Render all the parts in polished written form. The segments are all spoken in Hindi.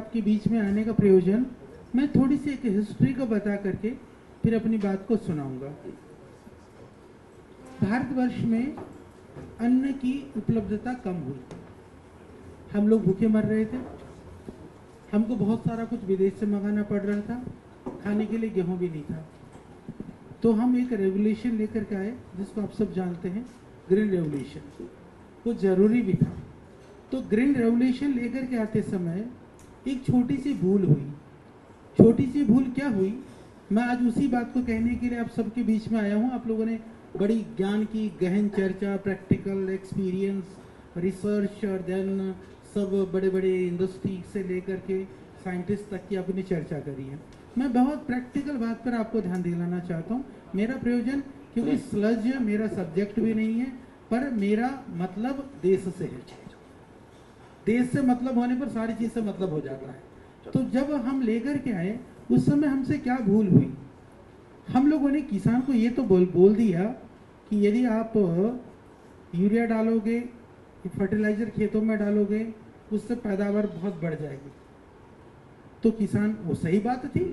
आपके बीच में आने का प्रयोजन, मैं थोड़ी सी एक हिस्ट्री को बता करके फिर अपनी बात को सुनाऊंगा। भारतवर्ष में अन्न की उपलब्धता कम हुई, हम लोग भूखे मर रहे थे, हमको बहुत सारा कुछ विदेश से मंगाना पड़ रहा था, खाने के लिए गेहूं भी नहीं था। तो हम एक रेवोल्यूशन लेकर के आए जिसको आप सब जानते हैं, ग्रीन रेवोल्यूशन। वो जरूरी भी था। तो ग्रीन रेवोल्यूशन लेकर के आते समय एक छोटी सी भूल हुई। छोटी सी भूल क्या हुई, मैं आज उसी बात को कहने के लिए आप सबके बीच में आया हूँ। आप लोगों ने बड़ी ज्ञान की गहन चर्चा, प्रैक्टिकल एक्सपीरियंस, रिसर्च और देन सब बड़े बड़े इंडस्ट्री से लेकर के साइंटिस्ट तक की अपनी चर्चा करी है। मैं बहुत प्रैक्टिकल बात पर आपको ध्यान दिलाना चाहता हूँ। मेरा प्रयोजन, क्योंकि स्लज मेरा सब्जेक्ट भी नहीं है, पर मेरा मतलब देश से है। देश से मतलब होने पर सारी चीज से मतलब हो जाता है। तो जब हम लेकर के आए उस समय हमसे क्या भूल हुई, हम लोगों ने किसान को ये तो बोल दिया कि यदि आप यूरिया डालोगे, फर्टिलाइजर खेतों में डालोगे, उससे पैदावार बहुत बढ़ जाएगी। तो किसान, वो सही बात थी।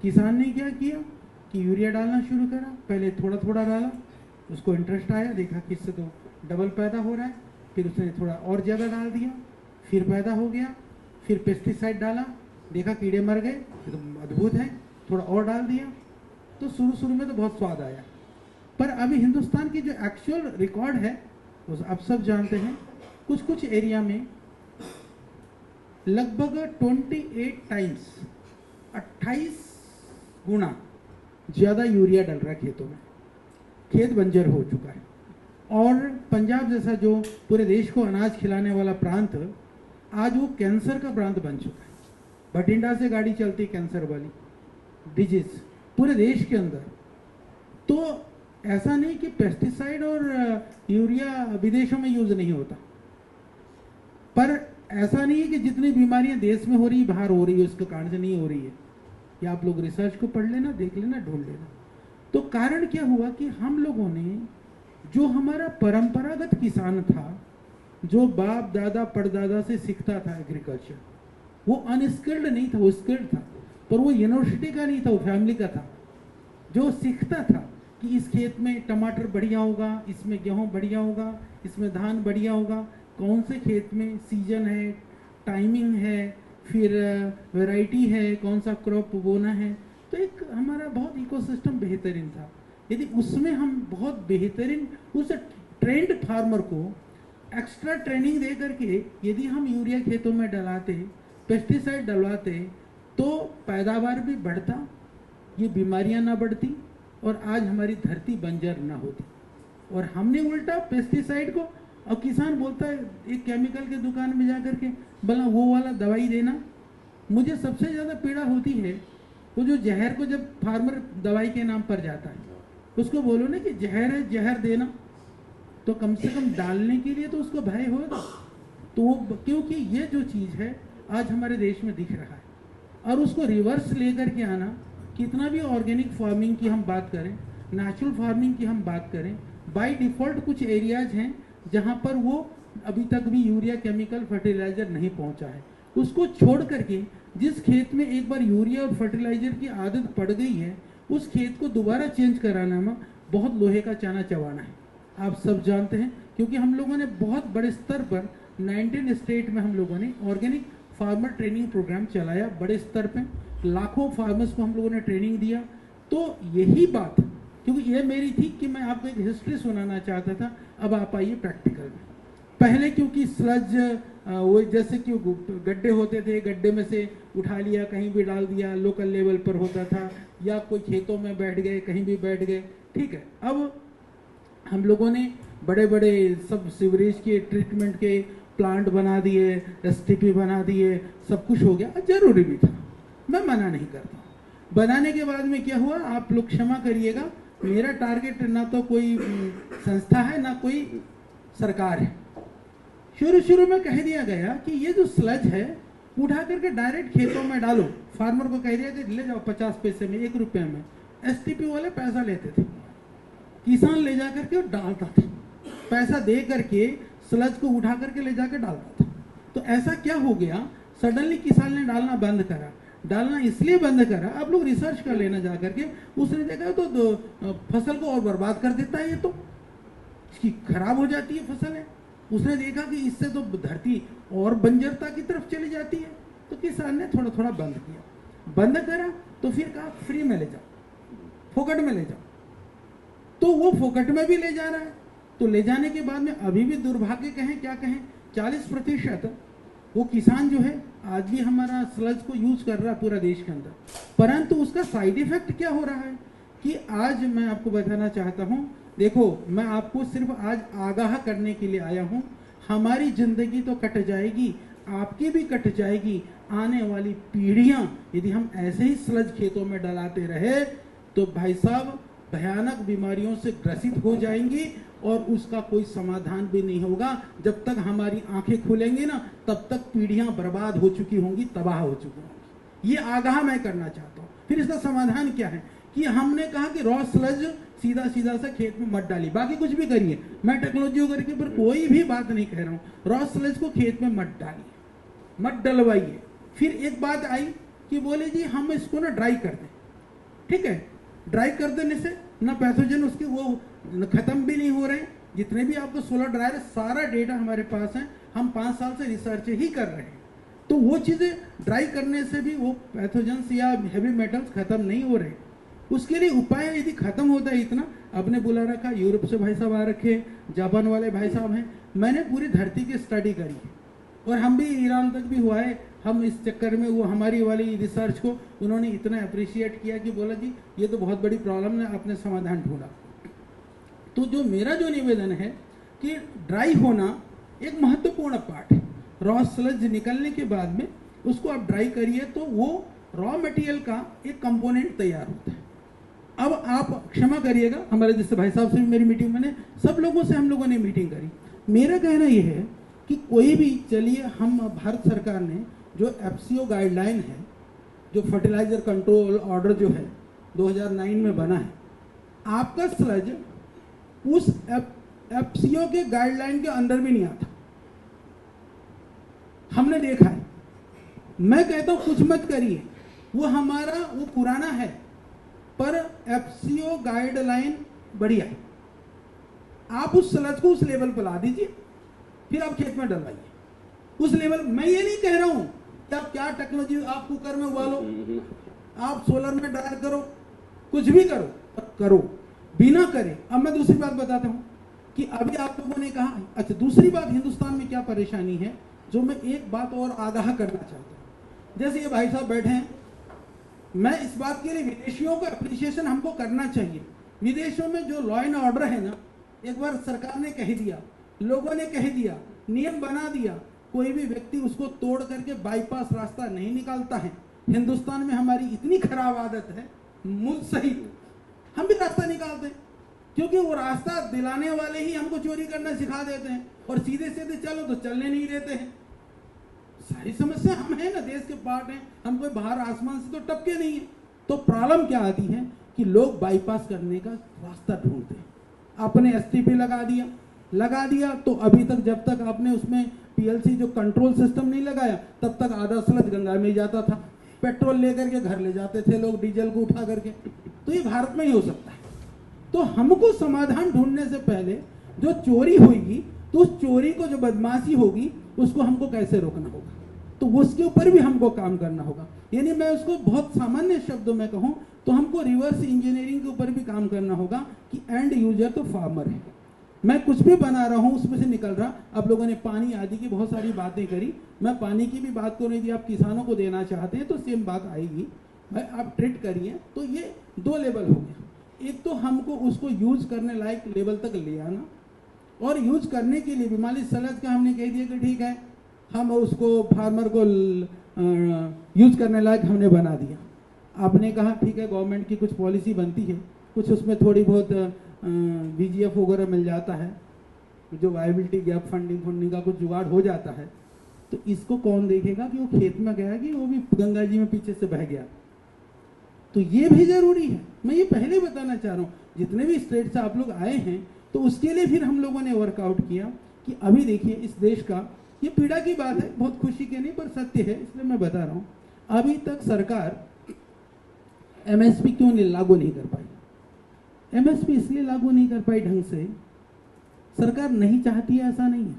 किसान ने क्या किया कि यूरिया डालना शुरू करा। पहले थोड़ा थोड़ा डाला, उसको इंटरेस्ट आया, देखा कि इससे तो डबल पैदा हो रहा है। फिर उसने थोड़ा और ज़्यादा डाल दिया, फिर पैदा हो गया। फिर पेस्टिसाइड डाला, देखा कीड़े मर गए, तो अद्भुत है, थोड़ा और डाल दिया। तो शुरू में तो बहुत स्वाद आया, पर अभी हिंदुस्तान की जो एक्चुअल रिकॉर्ड है वो आप सब जानते हैं। कुछ एरिया में लगभग 28 टाइम्स, 28 गुना ज़्यादा यूरिया डल रहा है खेतों में। खेत बंजर हो चुका है। और पंजाब जैसा जो पूरे देश को अनाज खिलाने वाला प्रांत, आज वो कैंसर का प्रांत बन चुका है। बठिंडा से गाड़ी चलती है कैंसर वाली डिजीज पूरे देश के अंदर। तो ऐसा नहीं कि पेस्टिसाइड और यूरिया विदेशों में यूज नहीं होता, पर ऐसा नहीं है कि जितनी बीमारियां देश में हो रही बाहर हो रही है उसके कारण से नहीं हो रही है। ये आप लोग रिसर्च को पढ़ लेना, देख लेना, ढूंढ लेना। तो कारण क्या हुआ कि हम लोगों ने, जो हमारा परंपरागत किसान था, जो बाप दादा परदादा से सीखता था एग्रीकल्चर, वो अनस्किल्ड नहीं था, वो स्किल्ड था। पर वो यूनिवर्सिटी का नहीं था, वो फैमिली का था, जो सीखता था कि इस खेत में टमाटर बढ़िया होगा, इसमें गेहूं बढ़िया होगा, इसमें धान बढ़िया होगा, कौन से खेत में सीजन है, टाइमिंग है, फिर वैरायटी है, कौन सा क्रॉप बोना है। तो एक हमारा बहुत इकोसिस्टम बेहतरीन था। यदि उसमें हम बहुत बेहतरीन उस ट्रेंड फार्मर को एक्स्ट्रा ट्रेनिंग दे करके यदि हम यूरिया खेतों में डलाते, पेस्टिसाइड डलवाते, तो पैदावार भी बढ़ता, ये बीमारियां ना बढ़ती और आज हमारी धरती बंजर ना होती। और हमने उल्टा पेस्टिसाइड को, और किसान बोलता है एक केमिकल के दुकान में जाकर के भला वो वाला दवाई देना। मुझे सबसे ज़्यादा पीड़ा होती है वो जो जहर को, जब फार्मर दवाई के नाम पर जाता है, उसको बोलो ना कि जहर है, जहर देना, तो कम से कम डालने के लिए तो उसको भय होगा। तो वो, क्योंकि ये जो चीज़ है आज हमारे देश में दिख रहा है, और उसको रिवर्स लेकर के आना, कितना भी ऑर्गेनिक फार्मिंग की हम बात करें, नेचुरल फार्मिंग की हम बात करें, बाय डिफ़ॉल्ट कुछ एरियाज हैं जहाँ पर वो अभी तक भी यूरिया केमिकल फर्टिलाइजर नहीं पहुँचा है। उसको छोड़ करके जिस खेत में एक बार यूरिया और फर्टिलाइजर की आदत पड़ गई है, उस खेत को दोबारा चेंज कराना में बहुत लोहे का चाना चबाना है। आप सब जानते हैं, क्योंकि हम लोगों ने बहुत बड़े स्तर पर 19 स्टेट में हम लोगों ने ऑर्गेनिक फार्मर ट्रेनिंग प्रोग्राम चलाया। बड़े स्तर पे लाखों फार्मर्स को हम लोगों ने ट्रेनिंग दिया। तो यही बात, क्योंकि ये मेरी थी कि मैं आपको एक हिस्ट्री सुनाना चाहता था। अब आप आइए प्रैक्टिकल में। पहले क्योंकि स्लज वो जैसे कि गड्ढे होते थे, गड्ढे में से उठा लिया, कहीं भी डाल दिया, लोकल लेवल पर होता था, या कोई खेतों में बैठ गए, कहीं भी बैठ गए, ठीक है। अब हम लोगों ने बड़े बड़े सब सीवरेज के ट्रीटमेंट के प्लांट बना दिए, एसटीपी बना दिए, सब कुछ हो गया, जरूरी भी था, मैं मना नहीं करता। बनाने के बाद में क्या हुआ, आप लोग क्षमा करिएगा, मेरा टारगेट ना तो कोई संस्था है ना कोई सरकार है। शुरू में कह दिया गया कि ये जो स्लज है उठा करके डायरेक्ट खेतों में डालो। फार्मर को कह दिया कि ले जाओ 50 पैसे में, 1 रुपये में। एसटीपी वाले पैसा लेते थे, किसान ले जा करके डालता था, पैसा दे करके स्लज को उठा करके ले जाकर डालता था। तो ऐसा क्या हो गया, सडनली किसान ने डालना बंद करा। डालना इसलिए बंद करा, आप लोग रिसर्च कर लेना जा करके, उसने देखा तो फसल को और बर्बाद कर देता है, ये तो इसकी खराब हो जाती है फसल है। उसने देखा कि इससे तो धरती और बंजरता की तरफ चली जाती है, तो किसान ने थोड़ा थोड़ा बंद किया। बंद करा तो फिर कहा फ्री में ले जाओ, फोकट में ले जाओ, तो वो फोकट में भी ले जा रहा है। तो ले जाने के बाद में अभी भी दुर्भाग्य कहें क्या कहें, 40% वो किसान जो है आज भी हमारा स्लज को यूज कर रहा है पूरा देश के अंदर। परंतु उसका साइड इफेक्ट क्या हो रहा है कि आज मैं आपको बताना चाहता हूं, देखो मैं आपको सिर्फ आज आगाह करने के लिए आया हूं। हमारी जिंदगी तो कट जाएगी, आपकी भी कट जाएगी। आने वाली पीढ़ियां यदि हम ऐसे ही स्लज खेतों में डलाते रहे तो भाई साहब भयानक बीमारियों से ग्रसित हो जाएंगी और उसका कोई समाधान भी नहीं होगा। जब तक हमारी आंखें खुलेंगी ना, तब तक पीढ़ियां बर्बाद हो चुकी होंगी, तबाह हो चुकी होंगी। ये आगाह मैं करना चाहता हूँ। फिर इसका समाधान क्या है कि हमने कहा कि रॉ स्लज सीधा सीधा सा खेत में मत डालिए, बाकी कुछ भी करिए, मैं टेक्नोलॉजी वगैरह के ऊपर कोई भी बात नहीं कह रहा हूँ। रॉ स्लज को खेत में मत डालिए, मत डलवाइए। फिर एक बात आई कि बोले जी हम इसको ना ड्राई कर दें। ठीक है, ड्राई कर देने से ना पैथोजन उसके वो खत्म भी नहीं हो रहे। जितने भी आपको सोलर ड्रायर, सारा डेटा हमारे पास है, हम 5 साल से रिसर्च ही कर रहे हैं। तो वो चीज़ें ड्राई करने से भी वो पैथोजन्स या हैवी मेटल्स खत्म नहीं हो रहे। उसके लिए उपाय यदि खत्म होता है इतना, आपने बुला रखा, यूरोप से भाई साहब आ रखे, जापान वाले भाई साहब हैं, मैंने पूरी धरती की स्टडी करी है और हम भी ईरान तक भी हुआ है। हम इस चक्कर में वो हमारी वाली रिसर्च को उन्होंने इतना अप्रिशिएट किया कि बोला जी ये तो बहुत बड़ी प्रॉब्लम है, आपने समाधान ढूंढा। तो जो मेरा जो निवेदन है कि ड्राई होना एक महत्वपूर्ण पार्ट है। रॉ स्लज निकलने के बाद में उसको आप ड्राई करिए तो वो रॉ मटेरियल का एक कंपोनेंट तैयार होता है। अब आप क्षमा करिएगा, हमारे जैसे भाई साहब से भी मेरी मीटिंग, मैंने सब लोगों से हम लोगों ने मीटिंग करी। मेरा कहना ये है कि कोई भी, चलिए हम भारत सरकार ने जो FCO गाइडलाइन है, जो फर्टिलाइजर कंट्रोल ऑर्डर जो है 2009 में बना है, आपका स्लज उस FCO के गाइडलाइन के अंदर भी नहीं आता, हमने देखा है। मैं कहता हूं कुछ मत करिए, वो हमारा वो पुराना है, पर FCO गाइडलाइन बढ़िया है। आप उस स्लज को उस लेवल पर ला दीजिए, फिर आप खेत में डलवाइए उस लेवल। मैं ये नहीं कह रहा हूं कि आप क्या टेक्नोलॉजी, आप कुकर में उबालो, आप सोलर में ड्रायर करो, कुछ भी करो, पर करो, बिना करे। अब मैं दूसरी बात बताता हूं कि अभी आप लोगों ने कहा, अच्छा दूसरी बात, हिंदुस्तान में क्या परेशानी है, जो मैं एक बात और आगाह करना चाहता हूं। जैसे ये भाई साहब बैठे हैं, मैं इस बात के लिए विदेशियों का अप्रिसिएशन हमको करना चाहिए। विदेशों में जो लॉ एंड ऑर्डर है ना, एक बार सरकार ने कह दिया, लोगों ने कह दिया, नियम बना दिया, कोई भी व्यक्ति उसको तोड़ करके बाईपास रास्ता नहीं निकालता है। हिंदुस्तान में हमारी इतनी खराब आदत है, मुल्क सहित हम भी रास्ता निकालते हैं, क्योंकि वो रास्ता दिलाने वाले ही हमको चोरी करना सिखा देते हैं और सीधे सीधे चलो तो चलने नहीं देते हैं। सारी समस्या हम हैं ना, देश के पार्ट हैं, हम कोई बाहर आसमान से तो टपके नहीं है। तो प्रॉब्लम क्या आती है कि लोग बाईपास करने का रास्ता ढूंढते हैं। आपने STP लगा दिया तो अभी तक, जब तक आपने उसमें PLC जो कंट्रोल सिस्टम नहीं लगाया, तब तक आधा स्लज गंगा में जाता था। पेट्रोल लेकर के घर ले जाते थे लोग, डीजल को उठा करके। तो ये भारत में ही हो सकता है। तो हमको समाधान ढूंढने से पहले जो चोरी होगी, तो उस चोरी को, जो बदमाशी होगी, उसको हमको कैसे रोकना होगा, तो उसके ऊपर भी हमको काम करना होगा। यानी मैं उसको बहुत सामान्य शब्दों में कहूं तो हमको रिवर्स इंजीनियरिंग के ऊपर भी काम करना होगा कि एंड यूजर तो फार्मर है। मैं कुछ भी बना रहा हूं उसमें से निकल रहा। आप लोगों ने पानी आदि की बहुत सारी बातें करी, मैं पानी की भी बात करूं। यदि आप किसानों को देना चाहते हैं तो सेम बात आएगी, भाई आप ट्रीट करिए। तो ये 2 लेवल हो गया। एक तो हमको उसको यूज करने लायक लेवल तक ले आना, और यूज करने के लिए भी मान लीजिए स्लज का हमने कह दिया कि ठीक है, हम उसको फार्मर को यूज करने लायक हमने बना दिया। आपने कहा ठीक है, गवर्नमेंट की कुछ पॉलिसी बनती है, कुछ उसमें थोड़ी बहुत VGF वगैरह मिल जाता है, जो वायबिलिटी गैप फंडिंग का कुछ जुगाड़ हो जाता है। तो इसको कौन देखेगा कि वो खेत में गया कि वो भी गंगा जी में पीछे से बह गया। तो ये भी जरूरी है। मैं ये पहले बताना चाह रहा हूँ, जितने भी स्टेट से आप लोग आए हैं, तो उसके लिए फिर हम लोगों ने वर्कआउट किया कि अभी देखिए इस देश का ये पीड़ा की बात है, बहुत खुशी की नहीं पर सत्य है, इसलिए मैं बता रहा हूँ। अभी तक सरकार एमएसपी क्यों लागू नहीं कर पाई? एमएसपी इसलिए लागू नहीं कर पाई ढंग से, सरकार नहीं चाहती है ऐसा नहीं है।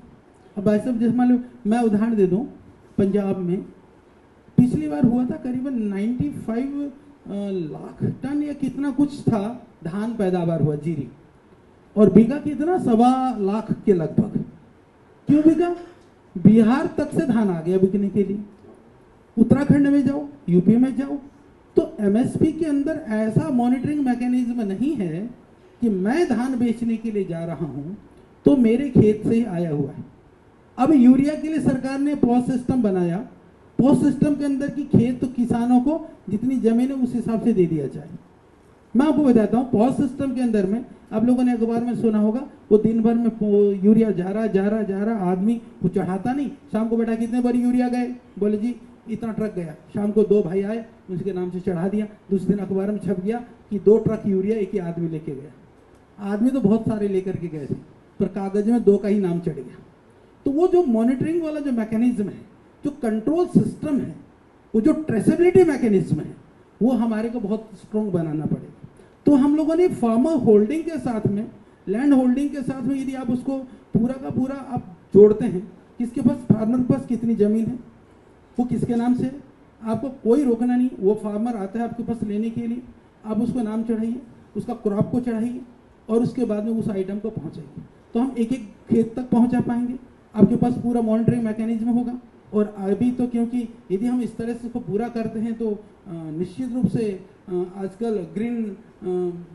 अब भाई साहब जैसे मान लो मैं उदाहरण दे दूं, पंजाब में पिछली बार हुआ था करीबन 95 लाख टन या कितना कुछ था धान पैदावार हुआ जीरी, और बिका कितना 1.25 लाख के लगभग। क्यों बिका? बिहार तक से धान आ गया बिकने के लिए। उत्तराखंड में जाओ, यूपी में जाओ, तो एमएसपी के अंदर ऐसा मॉनिटरिंग मैकेनिज्म नहीं है कि मैं धान बेचने के लिए जा रहा हूं तो मेरे खेत से ही आया हुआ है। अब यूरिया के लिए सरकार ने पॉज सिस्टम बनाया, पॉज सिस्टम के अंदर की खेत तो किसानों को जितनी जमीन है उस हिसाब से दे दिया जाए। मैं आपको बताता हूँ, पॉज सिस्टम के अंदर में आप लोगों ने अखबार में सुना होगा, वो दिन भर में यूरिया जा रहा, आदमी वो चढ़ाता नहीं, शाम को बेटा कितने बार यूरिया गए, बोले जी इतना ट्रक गया। शाम को 2 भाई आए, उसके नाम से चढ़ा दिया। दूसरे दिन अखबार में छप गया कि 2 ट्रक यूरिया एक ही आदमी लेके गया। आदमी तो बहुत सारे लेकर के गए थे, पर कागज में 2 का ही नाम चढ़ गया। तो वो जो मॉनिटरिंग वाला जो मैकेनिज्म है, जो कंट्रोल सिस्टम है, वो जो ट्रेसेबिलिटी मैकेनिज्म है, वो हमारे को बहुत स्ट्रॉन्ग बनाना पड़ेगा। तो हम लोगों ने फार्मर होल्डिंग के साथ में, लैंड होल्डिंग के साथ में, यदि आप उसको पूरा का पूरा आप जोड़ते हैं, किसके पास, फार्मर के पास कितनी जमीन है, वो किसके नाम से है, आपको कोई रोकना नहीं। वो फार्मर आता है आपके पास लेने के लिए, आप उसको नाम चढ़ाइए, उसका क्रॉप को चढ़ाइए, और उसके बाद में उस आइटम को पहुंचाइए। तो हम एक एक खेत तक पहुंचा पाएंगे, आपके पास पूरा मॉनिटरिंग मैकेनिज्म होगा। और अभी तो क्योंकि यदि हम इस तरह से इसको पूरा करते हैं तो निश्चित रूप से आजकल ग्रीन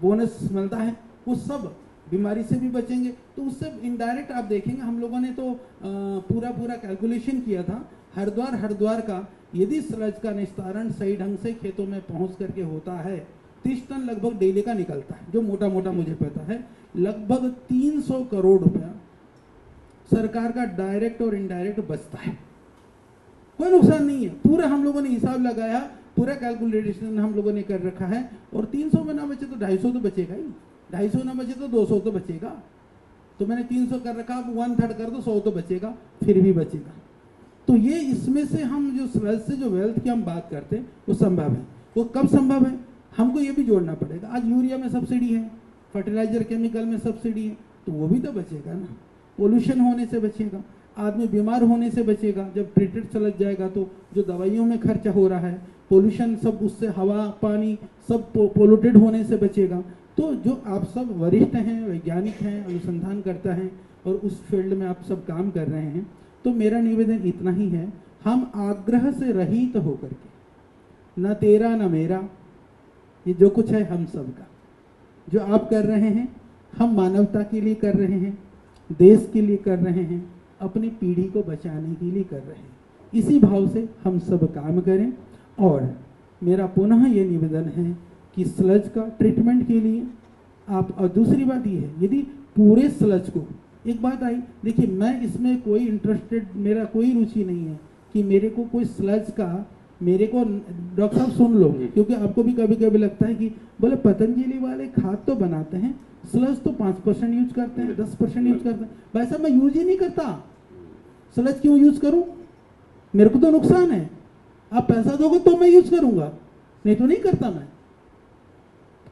बोनस मिलता है, वो सब बीमारी से भी बचेंगे। तो उससे इनडायरेक्ट आप देखेंगे, हम लोगों ने तो पूरा कैलकुलेशन किया था हरिद्वार का, यदि स्लज का निस्तारण सही ढंग से खेतों में पहुंच करके होता है, 30 टन लगभग डेली का निकलता है, जो मोटा मोटा मुझे पता है। लगभग 300 करोड़ रुपया सरकार का डायरेक्ट और इनडायरेक्ट बचता है, कोई नुकसान नहीं है। पूरा हम लोगों ने हिसाब लगाया, पूरा कैलकुलेशन हम लोगों ने कर रखा है। और 300 में ना बचे तो 250 तो बचेगा ही, 250 ना बचे तो 200 तो बचेगा। तो मैंने 300 कर रखा, अब 1/3 कर दो, 100 तो बचेगा, फिर भी बचेगा। तो ये इसमें से हम जो स्लज से जो वेल्थ की हम बात करते हैं वो संभव है। वो कब संभव है? हमको ये भी जोड़ना पड़ेगा। आज यूरिया में सब्सिडी है, फर्टिलाइजर केमिकल में सब्सिडी है, तो वो भी तो बचेगा ना। पोल्यूशन होने से बचेगा, आदमी बीमार होने से बचेगा। जब ट्रीटेड स्लज जाएगा तो जो दवाइयों में खर्चा हो रहा है, पोल्यूशन सब उससे, हवा पानी सब पोल्यूटेड होने से बचेगा। तो जो आप सब वरिष्ठ हैं, वैज्ञानिक हैं, अनुसंधान करता हैं और उस फील्ड में आप सब काम कर रहे हैं, तो मेरा निवेदन इतना ही है, हम आग्रह से रहित होकर के, न तेरा न मेरा, ये जो कुछ है हम सब का, जो आप कर रहे हैं हम मानवता के लिए कर रहे हैं, देश के लिए कर रहे हैं, अपनी पीढ़ी को बचाने के लिए कर रहे हैं। इसी भाव से हम सब काम करें। और मेरा पुनः ये निवेदन है कि स्लज का ट्रीटमेंट के लिए आप, और दूसरी बात ये है, यदि पूरे स्लज को, एक बात आई, देखिए मैं इसमें कोई इंटरेस्टेड, मेरा कोई रुचि नहीं है कि मेरे को कोई स्लज का, मेरे को डॉक्टर साहब सुन लो, क्योंकि आपको भी कभी कभी लगता है कि बोले पतंजलि वाले खाद तो बनाते हैं, स्लज तो 5% यूज करते हैं, 10% यूज करते हैं। भाई साहब मैं यूज ही नहीं करता, स्लज क्यों यूज करूं? मेरे को तो नुकसान है। आप पैसा दोगे तो मैं यूज करूंगा, नहीं तो नहीं करता मैं,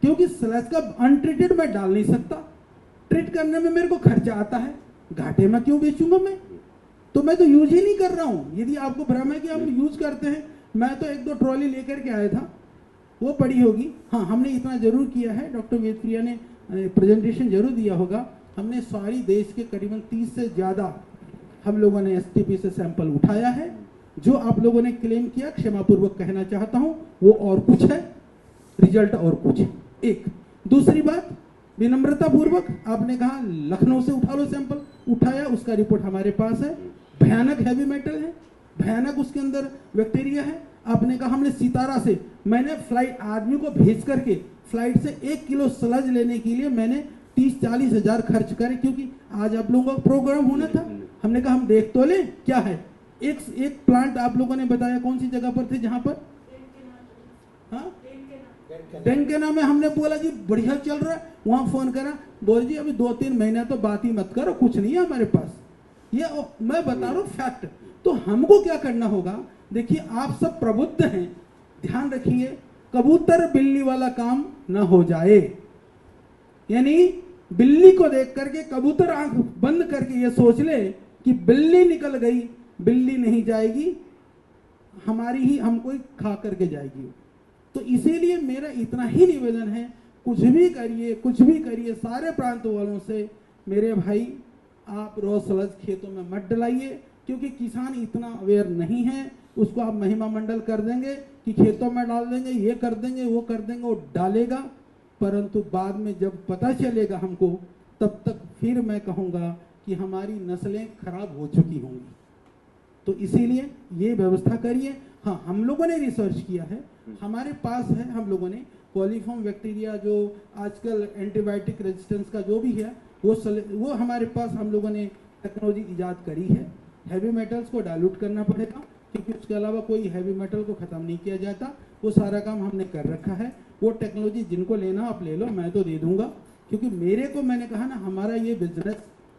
क्योंकि स्लज का अनट्रीटेड मैं डाल नहीं सकता। ट्रीट करने में मेरे को खर्चा आता है, घाटे में क्यों बेचूंगा मैं? तो मैं तो यूज ही नहीं कर रहा हूं। यदि आपको भ्रम है कि हम यूज करते हैं, मैं तो 1-2 ट्रॉली लेकर के आया था, वो पड़ी होगी। हाँ, हमने इतना जरूर किया है, डॉक्टर वेदप्रिया ने प्रेजेंटेशन जरूर दिया होगा, हमने सारी देश के करीबन 30 से ज़्यादा हम लोगों ने एसटीपी से सैंपल उठाया है। जो आप लोगों ने क्लेम किया, क्षमापूर्वक कहना चाहता हूं, वो और कुछ है, रिजल्ट और कुछ है। एक दूसरी बात, विनम्रता पूर्वक आपने कहा लखनऊ से उठा लो सैंपल, उठाया, उसका रिपोर्ट हमारे पास है, भयानक हैवी मेटल है, भयानक उसके अंदर बैक्टीरिया है। आपने कहा हमने सितारा से, मैंने फ्लाइट आदमी को भेज करके फ्लाइट से 1 किलो स्लज लेने के लिए मैंने 30-40 हजार खर्च करे, क्योंकि आज आप लोगों का प्रोग्राम होना था। हमने कहा हम देख तो लें क्या है। एक प्लांट आप लोगों ने बताया, कौन सी जगह पर थे, जहां पर, हाँ, टेंकेना में, हमने बोला जी बढ़िया चल रहा है, वहां फोन करा, बोल जी अभी 2-3 महीना तो बात ही मत करो, कुछ नहीं है हमारे पास। ये मैं बता रहा हूँ फैक्ट। तो हमको क्या करना होगा, देखिए आप सब प्रबुद्ध हैं, ध्यान रखिए कबूतर बिल्ली वाला काम ना हो जाए। यानी बिल्ली को देख करके कबूतर आंख बंद करके ये सोच ले कि बिल्ली निकल गई, बिल्ली नहीं जाएगी, हमारी ही हमको ही खा करके जाएगी। तो इसीलिए मेरा इतना ही निवेदन है, कुछ भी करिए कुछ भी करिए, सारे प्रांत वालों से मेरे भाई आप रोज सलज खेतों में मत डलाइए, क्योंकि किसान इतना अवेयर नहीं है। उसको आप महिमा मंडल कर देंगे कि खेतों में डाल देंगे, ये कर देंगे वो कर देंगे, वो डालेगा, परंतु बाद में जब पता चलेगा हमको, तब तक फिर मैं कहूँगा कि हमारी नस्लें खराब हो चुकी होंगी। तो इसीलिए ये व्यवस्था करिए। हाँ, हम लोगों ने रिसर्च किया है, हमारे पास है, हम लोगों ने कॉलीफॉर्म बैक्टीरिया जो आजकल एंटीबायोटिक रेजिस्टेंस का जो भी है वो हमारे पास हम लोगों ने टेक्नोलॉजी इजाद करी है। हैवी मेटल्स को डाइल्यूट करना पड़ेगा, क्योंकि उसके अलावा कोई हैवी मेटल को ख़त्म नहीं किया जाता, वो सारा काम हमने कर रखा है। वो टेक्नोलॉजी जिनको लेना आप ले लो, मैं तो दे दूंगा, क्योंकि मेरे को मैंने कहा ना हमारा ये बिजनेस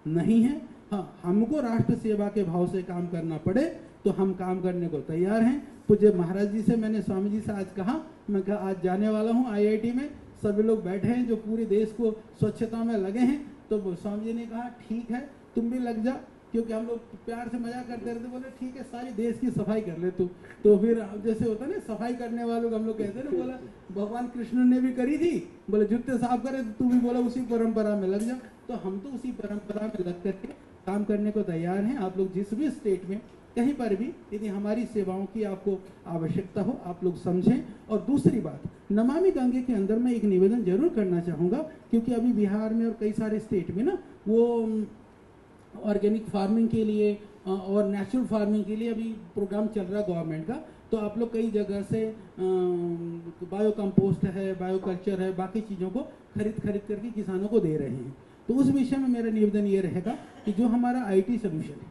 नहीं है। हाँ, हमको राष्ट्र सेवा के भाव से काम करना पड़े तो हम काम करने को तैयार हैं। पूज्य महाराज जी से मैंने, स्वामी जी से आज कहा, मैं कहा आज जाने वाला हूँ IIT में, सभी लोग बैठे हैं जो पूरे देश को स्वच्छता में लगे हैं। तो स्वामी जी ने कहा ठीक है तुम भी लग जा, क्योंकि हम लोग प्यार से मजाक करते रहते, बोले ठीक है सारी देश की सफाई कर ले तू। तो फिर जैसे होता है ना सफाई करने वालों को हम लोग कहते हैं ना, बोला भगवान कृष्ण ने भी करी थी, बोले जूते साफ करे, तो तू भी बोला उसी परंपरा में लग जा। तो हम तो उसी परंपरा में लग करके काम करने को तैयार हैं। आप लोग जिस भी स्टेट में कहीं पर भी यदि हमारी सेवाओं की आपको आवश्यकता हो, आप लोग समझें। और दूसरी बात, नमामि गंगे के अंदर मैं एक निवेदन जरूर करना चाहूँगा, क्योंकि अभी बिहार में और कई सारे स्टेट में ना वो ऑर्गेनिक फार्मिंग के लिए और नेचुरल फार्मिंग के लिए अभी प्रोग्राम चल रहा है गवर्नमेंट का। तो आप लोग कई जगह से बायो कंपोस्ट है, बायो कल्चर है, बाकी चीज़ों को खरीद करके किसानों को दे रहे हैं। तो उस विषय में मेरा निवेदन ये रहेगा कि जो हमारा IT सोल्यूशन है,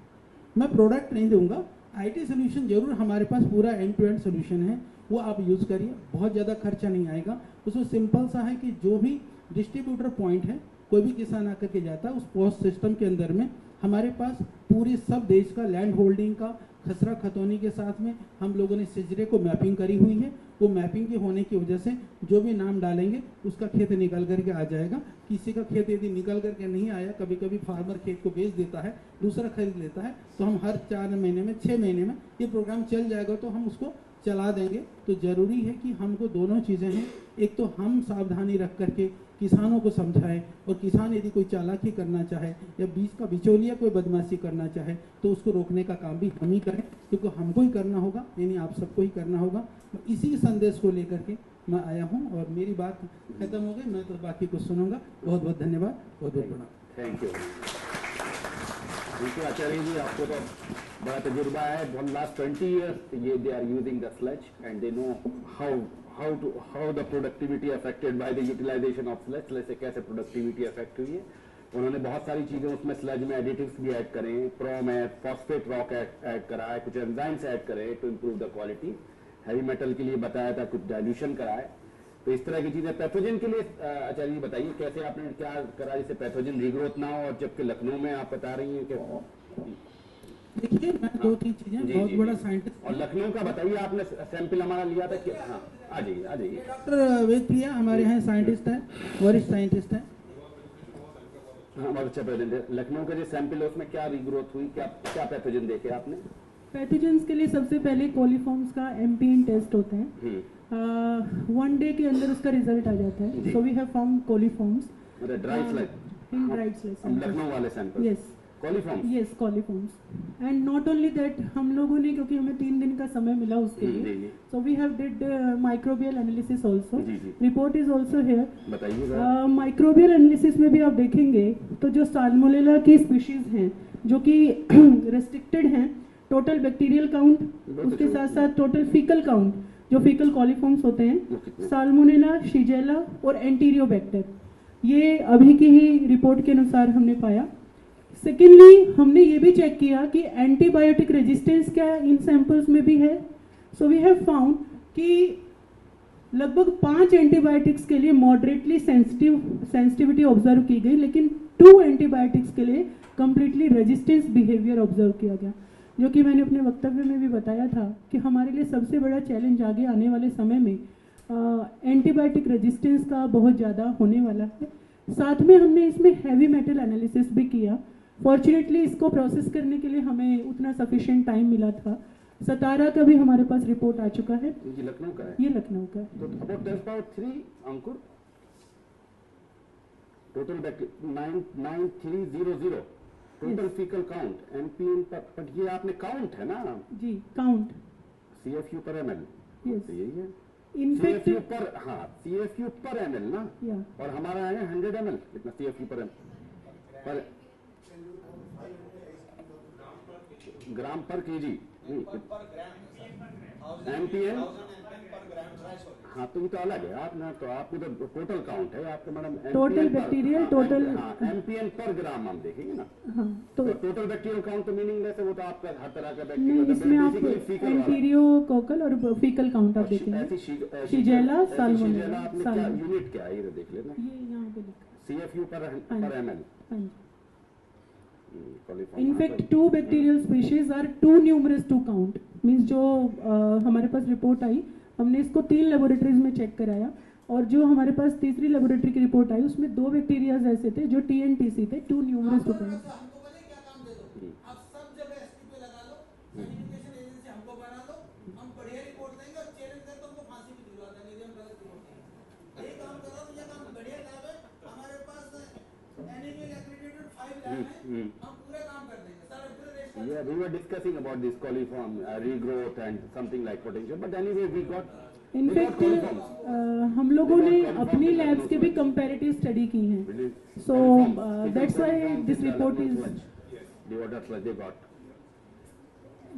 मैं प्रोडक्ट नहीं दूंगा, IT सोल्यूशन जरूर हमारे पास पूरा एंड टू एंड सोल्यूशन है, वो आप यूज़ करिए, बहुत ज़्यादा खर्चा नहीं आएगा। उसमें सिंपल सा है कि जो भी डिस्ट्रीब्यूटर पॉइंट है, कोई भी किसान आकर के जाता है, उस पोस्ट सिस्टम के अंदर में हमारे पास पूरी सब देश का लैंड होल्डिंग का खसरा खतौनी के साथ में हम लोगों ने सिजरे को मैपिंग करी हुई है। वो मैपिंग के होने की वजह से जो भी नाम डालेंगे उसका खेत निकल करके आ जाएगा। किसी का खेत यदि निकल करके नहीं आया, कभी कभी फार्मर खेत को बेच देता है, दूसरा खरीद लेता है, तो हम हर 4 महीने में 6 महीने में ये प्रोग्राम चल जाएगा, तो हम उसको चला देंगे। तो ज़रूरी है कि हमको दोनों चीज़ें हैं, एक तो हम सावधानी रख करके किसानों को समझाएं, और किसान यदि कोई चालाकी करना चाहे या बीच का बिचौलिया कोई बदमाशी करना चाहे तो उसको रोकने का काम भी हम ही करें, क्योंकि हमको ही करना होगा, यानी आप सबको ही करना होगा। इसी संदेश को लेकर के मैं आया हूँ, और मेरी बात खत्म हो गई, मैं तो बाकी कुछ सुनूंगा। बहुत बहुत धन्यवाद, बहुत बहुत प्रणाम। Thank you. देखिए आचार्य जी, आपको तो बड़ा तजुर्बा है। लास्ट 20 years ये they are using the sludge and they know how the productivity affected by the utilisation of sludge. Sludge से कैसे प्रोडक्टिविटी अफेक्ट हुई है। उन्होंने बहुत सारी चीजें उसमें स्लज में एडिटिव्स भी ऐड करे, प्रोम है, फॉस्फेट रॉक ऐड करा है, कुछ एंजाइम्स ऐड करे to improve the quality. Heavy metal के लिए बताया था, कुछ डाइल्यूशन कराए। तो इस तरह की चीजें पैथोजन के लिए आचार्य जी बताइए कैसे आपने क्या करा जिससे पैथोजन रीग्रोथ ना हो। और जबकि लखनऊ में आप बता रही हैं कि देखिए मैं 2-3 चीजें, बहुत बड़ा साइंटिस्ट। और लखनऊ का बताइए, आपने सैंपल हमारा लिया था कि हाँ, आ जाइए आ जाइए। डॉक्टर वेद प्रिया हमारे यहाँ साइंटिस्ट है, वरिष्ठ साइंटिस्ट है। हाँ, बहुत अच्छा प्रेजेंट। लखनऊ का जो सैंपल है उसमें क्या रीग्रोथ हुई, क्या पैथोजन देखे आपने? पैथोजेंस के लिए सबसे पहले कोलीफॉर्म्स का एम्पियन टेस्ट होते हैं। 1 डे के अंदर उसका रिजल्ट आ जाता है। So we have found coliforms dry sludge in dried sludge. Lucknow वाले sample? Yes, coliforms. Yes, coliforms. And not only that, हम लोगों ने, क्योंकि हमें 3 दिन का समय मिला उसके लिए, so we have did microbial analysis also. Report is also here. बताइए। माइक्रोबियल एनालिसिस में भी आप देखेंगे तो जो साल्मोनेला की स्पीशीज हैं जो कि रेस्ट्रिक्टेड हैं, टोटल बैक्टीरियल काउंट, उसके साथ साथ टोटल फीकल काउंट, जो फीकल कॉलीफॉर्म्स होते हैं, साल्मोनेला, शिजेला और एंटीरियोबैक्टर, ये अभी की ही रिपोर्ट के अनुसार हमने पाया। सेकेंडली हमने ये भी चेक किया कि एंटीबायोटिक रेजिस्टेंस क्या इन सैंपल्स में भी है। सो वी हैव फाउंड कि लगभग 5 एंटीबायोटिक्स के लिए मॉडरेटली सेंसिटिविटी ऑब्जर्व की गई, लेकिन 2 एंटीबायोटिक्स के लिए कम्प्लीटली रेजिस्टेंस बिहेवियर ऑब्जर्व किया गया, जो कि मैंने अपने वक्तव्य में भी बताया था कि हमारे लिए सबसे बड़ा चैलेंज आगे आने वाले समय में एंटीबायोटिक रेजिस्टेंस का बहुत ज़्यादा होने वाला है। साथ में हमने इसमें हैवी मेटल एनालिसिस भी किया। फॉर्चुनेटली इसको प्रोसेस करने के लिए हमें उतना सफिशिएंट टाइम मिला था। सतारा का भी हमारे पास रिपोर्ट आ चुका है। ये लखनऊ का है? ये लखनऊ का है। तो about 10⁻³ Ankur total 9300 total faecal count MPN पर, बट ये आपने काउंट है ना जी, काउंट सीएफयू पर एमएल। Yes. तो यही है इनफैक्ट सीएफयू पर, हाँ सीएफयू पर एमएल ना, या और हमारा है 100 ml कितना सीएफयू पर पर ग्राम पर केजी एमपीएन। हाँ तो ये तो अलग है आप ना, तो आपको तो टोटल काउंट है आपका madam, total bacterial total MPN पर ग्राम हम देखेंगे ना। हाँ तो तो टोटल बैक्टीरियल काउंट तो मीनिंगलेस है, वो तो आपका हर तरह का नहीं, बैक्टीरिया इसमें आप एंटीरियोकोकल और फीकल काउंट आप देखेंगे। शिजेला, साल्मोनेला, आपने क्या यूनिट क्या है ये देख लेना, ये यहाँ पे लिखा सीएफयू पर एमएल। है। In fact 2 bacterial species are too numerous to count. Means जो हमारे पास रिपोर्ट आई, हमने इसको 3 लेबोरेटरीज में चेक कराया, और जो हमारे पास तीसरी लेबोरेटरी की रिपोर्ट आई उसमें 2 बैक्टीरियाज ऐसे थे जो TNTC थे, too numerous to count. Yeah, we were discussing about this coliform regrowth and something like potential, but anyway we got in fact हम लोगों ने अपनी लैब्स के भी कंपैरेटिव स्टडी की हैं, so that's why this report is. the water sludge they got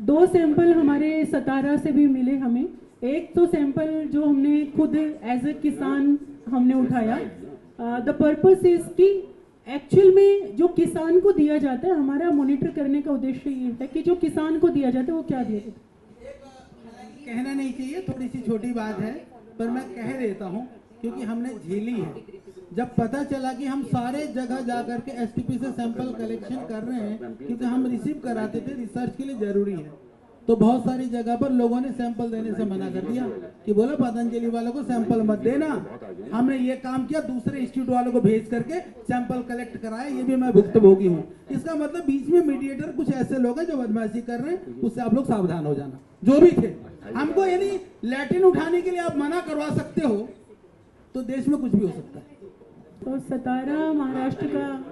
2 sample हमारे सतारा से भी मिले हमें। एक तो सैंपल जो हमने खुद एज ए किसान हमने उठाया। द पर्पस इज कि एक्चुअल में जो किसान को दिया जाता है, हमारा मॉनिटर करने का उद्देश्य ये है कि जो किसान को दिया जाता है वो क्या दिया जाता है। कहना नहीं चाहिए, थोड़ी सी छोटी बात है, पर मैं कह देता हूँ क्योंकि हमने झेली है। जब पता चला कि हम सारे जगह जाकर के एसटीपी से सैंपल कलेक्शन कर रहे हैं, क्योंकि हम रिसीव कराते थे, रिसर्च के लिए जरूरी है, तो बहुत सारी जगह पर लोगों ने सैंपल देने से मना कर दिया कि बोला पतंजलि वालों को सैंपल मत देना। हमने ये काम किया, दूसरे इंस्टीट्यूट वालों को भेज करके सैंपल कलेक्ट कराया, ये भी मैं भुक्तभोगी हूँ। इसका मतलब बीच में मीडिएटर कुछ ऐसे लोग हैं जो बदमाशी कर रहे हैं, उससे आप लोग सावधान हो जाना। जो भी थे, हमको यदि लैटिन उठाने के लिए आप मना करवा सकते हो तो देश में कुछ भी हो सकता है। तो सतारा महाराष्ट्र का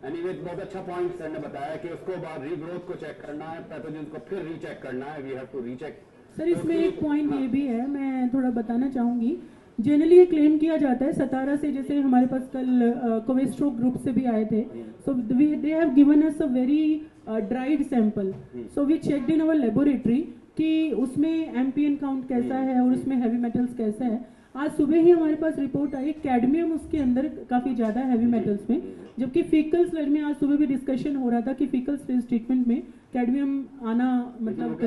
एनीवे बहुत अच्छा पॉइंट सर ने बताया कि उसको बाद रीग्रोथ को चेक करना है, पैथोजन को फिर रीचेक करना है, we have to recheck. Sir इसमें एक पॉइंट ये भी है, मैं थोड़ा बताना चाहूंगी। जनरली ये क्लेम किया जाता है सतारा से, जैसे हमारे पास कल कोवेस्ट्रो ग्रुप से भी आए थे, so they have given us a very dried sample, so we checked in our laboratory कि उसमें एमपीएन काउंट कैसा है और उसमें हैवी मेटल्स कैसा है। आज सुबह ही हमारे पास रिपोर्ट आई, कैडमियम उसके अंदर काफ़ी ज़्यादा हैवी मेटल्स में, जबकि फीकल स्लज में आज सुबह भी डिस्कशन हो रहा था कि फीकल स्लज ट्रीटमेंट में कैडमियम आना मतलब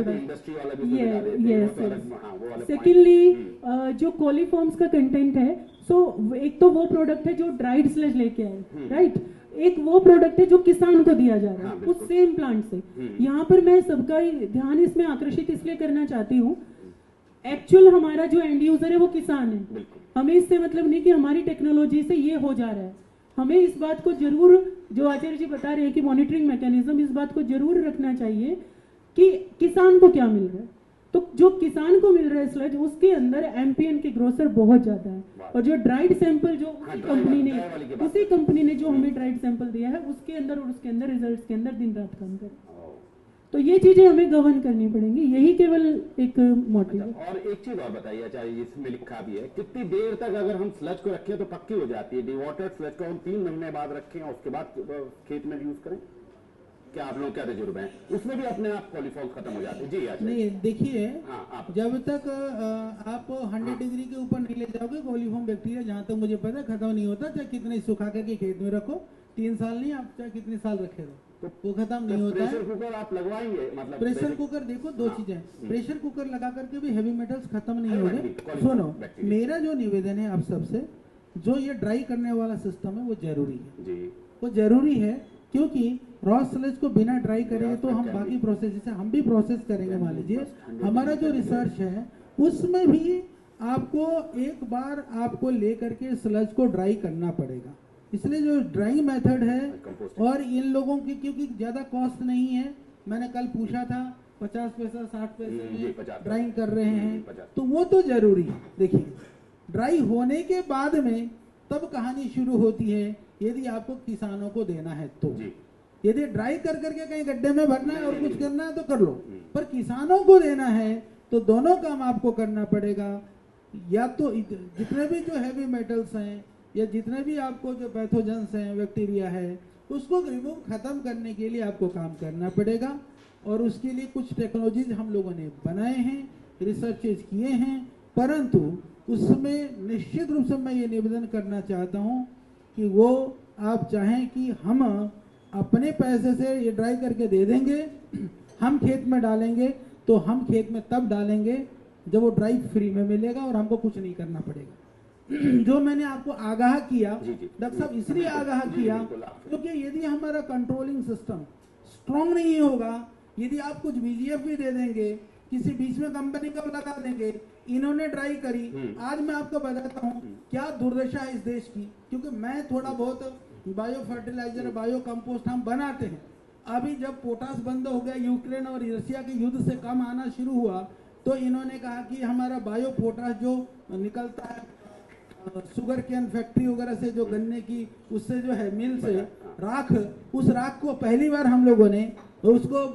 सेकेंडली जो कोलीफॉर्म्स का कंटेंट है, सो एक तो वो प्रोडक्ट है जो ड्राइड स्लज लेके आए, राइट, एक वो प्रोडक्ट है जो किसान को दिया जा रहा है उस सेम प्लांट से। यहाँ पर मैं सबका ध्यान इसमें आकर्षित इसलिए करना चाहती हूँ, एक्चुअल हमारा जो एंड यूजर है वो किसान है। हमें इससे मतलब नहीं कि हमारी टेक्नोलॉजी से ये हो जा रहा है। हमें इस बात को जरूर, जो आचार्य जी बता रहे हैं कि मॉनिटरिंग मैकेनिज्म, इस बात को जरूर रखना चाहिए कि किसान को क्या मिल रहा है। तो जो किसान को मिल रहा है स्लज, उसके अंदर एमपीएन के ग्रोसर बहुत ज्यादा है, और जो ड्राइड सैंपल जो उसी कंपनी ने जो हमें ड्राइड सैंपल दिया है उसके अंदर और उसके अंदर रिजल्ट्स के अंदर दिन रात काम कर, तो ये चीजें हमें गवर्न करनी पड़ेंगी, यही केवल एक मोटिव है। और एक चीज और बताइए आचार्य जी, इसमें लिखा भी है कितनी देर तक अगर हम स्लज को रखें तो पक्की हो जाती है। डिवॉटर्ड स्लज को हम 3 महीने बाद रखें और उसके बाद खेत में यूज करें, क्या आप लोग क्या तजुर्बे हैं? उसमें भी अपने आप कॉलीफॉर्म खत्म हो जाते हैं। जी आचार्य। नहीं देखिए, हाँ, जब तक आप 100 डिग्री के ऊपर नहीं ले जाओगे, कॉलीफॉर्म बैक्टीरिया जहाँ तक मुझे पता है खत्म नहीं होता, चाहे कितने सुखा करके खेत में रखो, 3 साल नहीं, आप चाहे कितने साल रखे रहो, तो वो खत्म नहीं होता है। प्रेशर कुकर आप लगवाएंगे? मतलब प्रेशर कुकर देखो, 2 चीजें, प्रेशर कुकर लगा करके भी हैवी मेटल्स खत्म नहीं होंगे। सुनो, मेरा जो निवेदन है आप सबसे, जो ये ड्राई करने वाला सिस्टम है वो जरूरी है, वो जरूरी है, क्योंकि रॉ स्लज को बिना ड्राई करेंगे तो हम बाकी प्रोसेस, जैसे हम भी प्रोसेस करेंगे, मान लीजिए हमारा जो रिसर्च है उसमें भी आपको एक बार आपको ले करके स्लज को ड्राई करना पड़ेगा। इसलिए जो ड्राइंग मेथड है, और इन लोगों की क्योंकि ज़्यादा कॉस्ट नहीं है, मैंने कल पूछा था 50 पैसा 60 पैसे ड्राइंग कर रहे हैं, तो वो तो जरूरी है। देखिए ड्राई होने के बाद में तब कहानी शुरू होती है, यदि आपको किसानों को देना है तो। यदि ड्राई कर करके कहीं गड्ढे में भरना है और कुछ करना है तो कर लो, पर किसानों को देना है तो दोनों काम आपको करना पड़ेगा। या तो जितने भी जो हैवी मेटल्स हैं या जितने भी आपको जो पैथोजेंस हैं, बैक्टीरिया है, उसको रिमूव खत्म करने के लिए आपको काम करना पड़ेगा। और उसके लिए कुछ टेक्नोलॉजीज हम लोगों ने बनाए हैं, रिसर्चेज किए हैं, परंतु उसमें निश्चित रूप से मैं ये निवेदन करना चाहता हूँ कि वो आप चाहें कि हम अपने पैसे से ये ड्राई करके दे देंगे, हम खेत में डालेंगे, तो हम खेत में तब डालेंगे जब वो ड्राई फ्री में मिलेगा और हमको कुछ नहीं करना पड़ेगा। जो मैंने आपको आगाह किया डॉक्टर साहब, इसलिए आगाह किया क्योंकि यदि हमारा कंट्रोलिंग सिस्टम स्ट्रांग नहीं होगा, यदि आप कुछ बीजीएफ भी दे देंगे, किसी बीच में कंपनी का लगा देंगे, इन्होंने ट्राई करी, आज मैं आपको बताता हूँ क्या दुर्दशा है इस देश की। क्योंकि मैं थोड़ा बहुत बायो फर्टिलाइजर, बायो कंपोस्ट हम बनाते हैं। अभी जब पोटास बंद हो गया, यूक्रेन और रशिया के युद्ध से कम आना शुरू हुआ, तो इन्होंने कहा कि हमारा बायो पोटास जो निकलता है शुगर केन फैक्ट्री वगैरह से, जो गन्ने की उससे जो है मिल से राख, उस राख को पहली बार हम लोगों ने उसको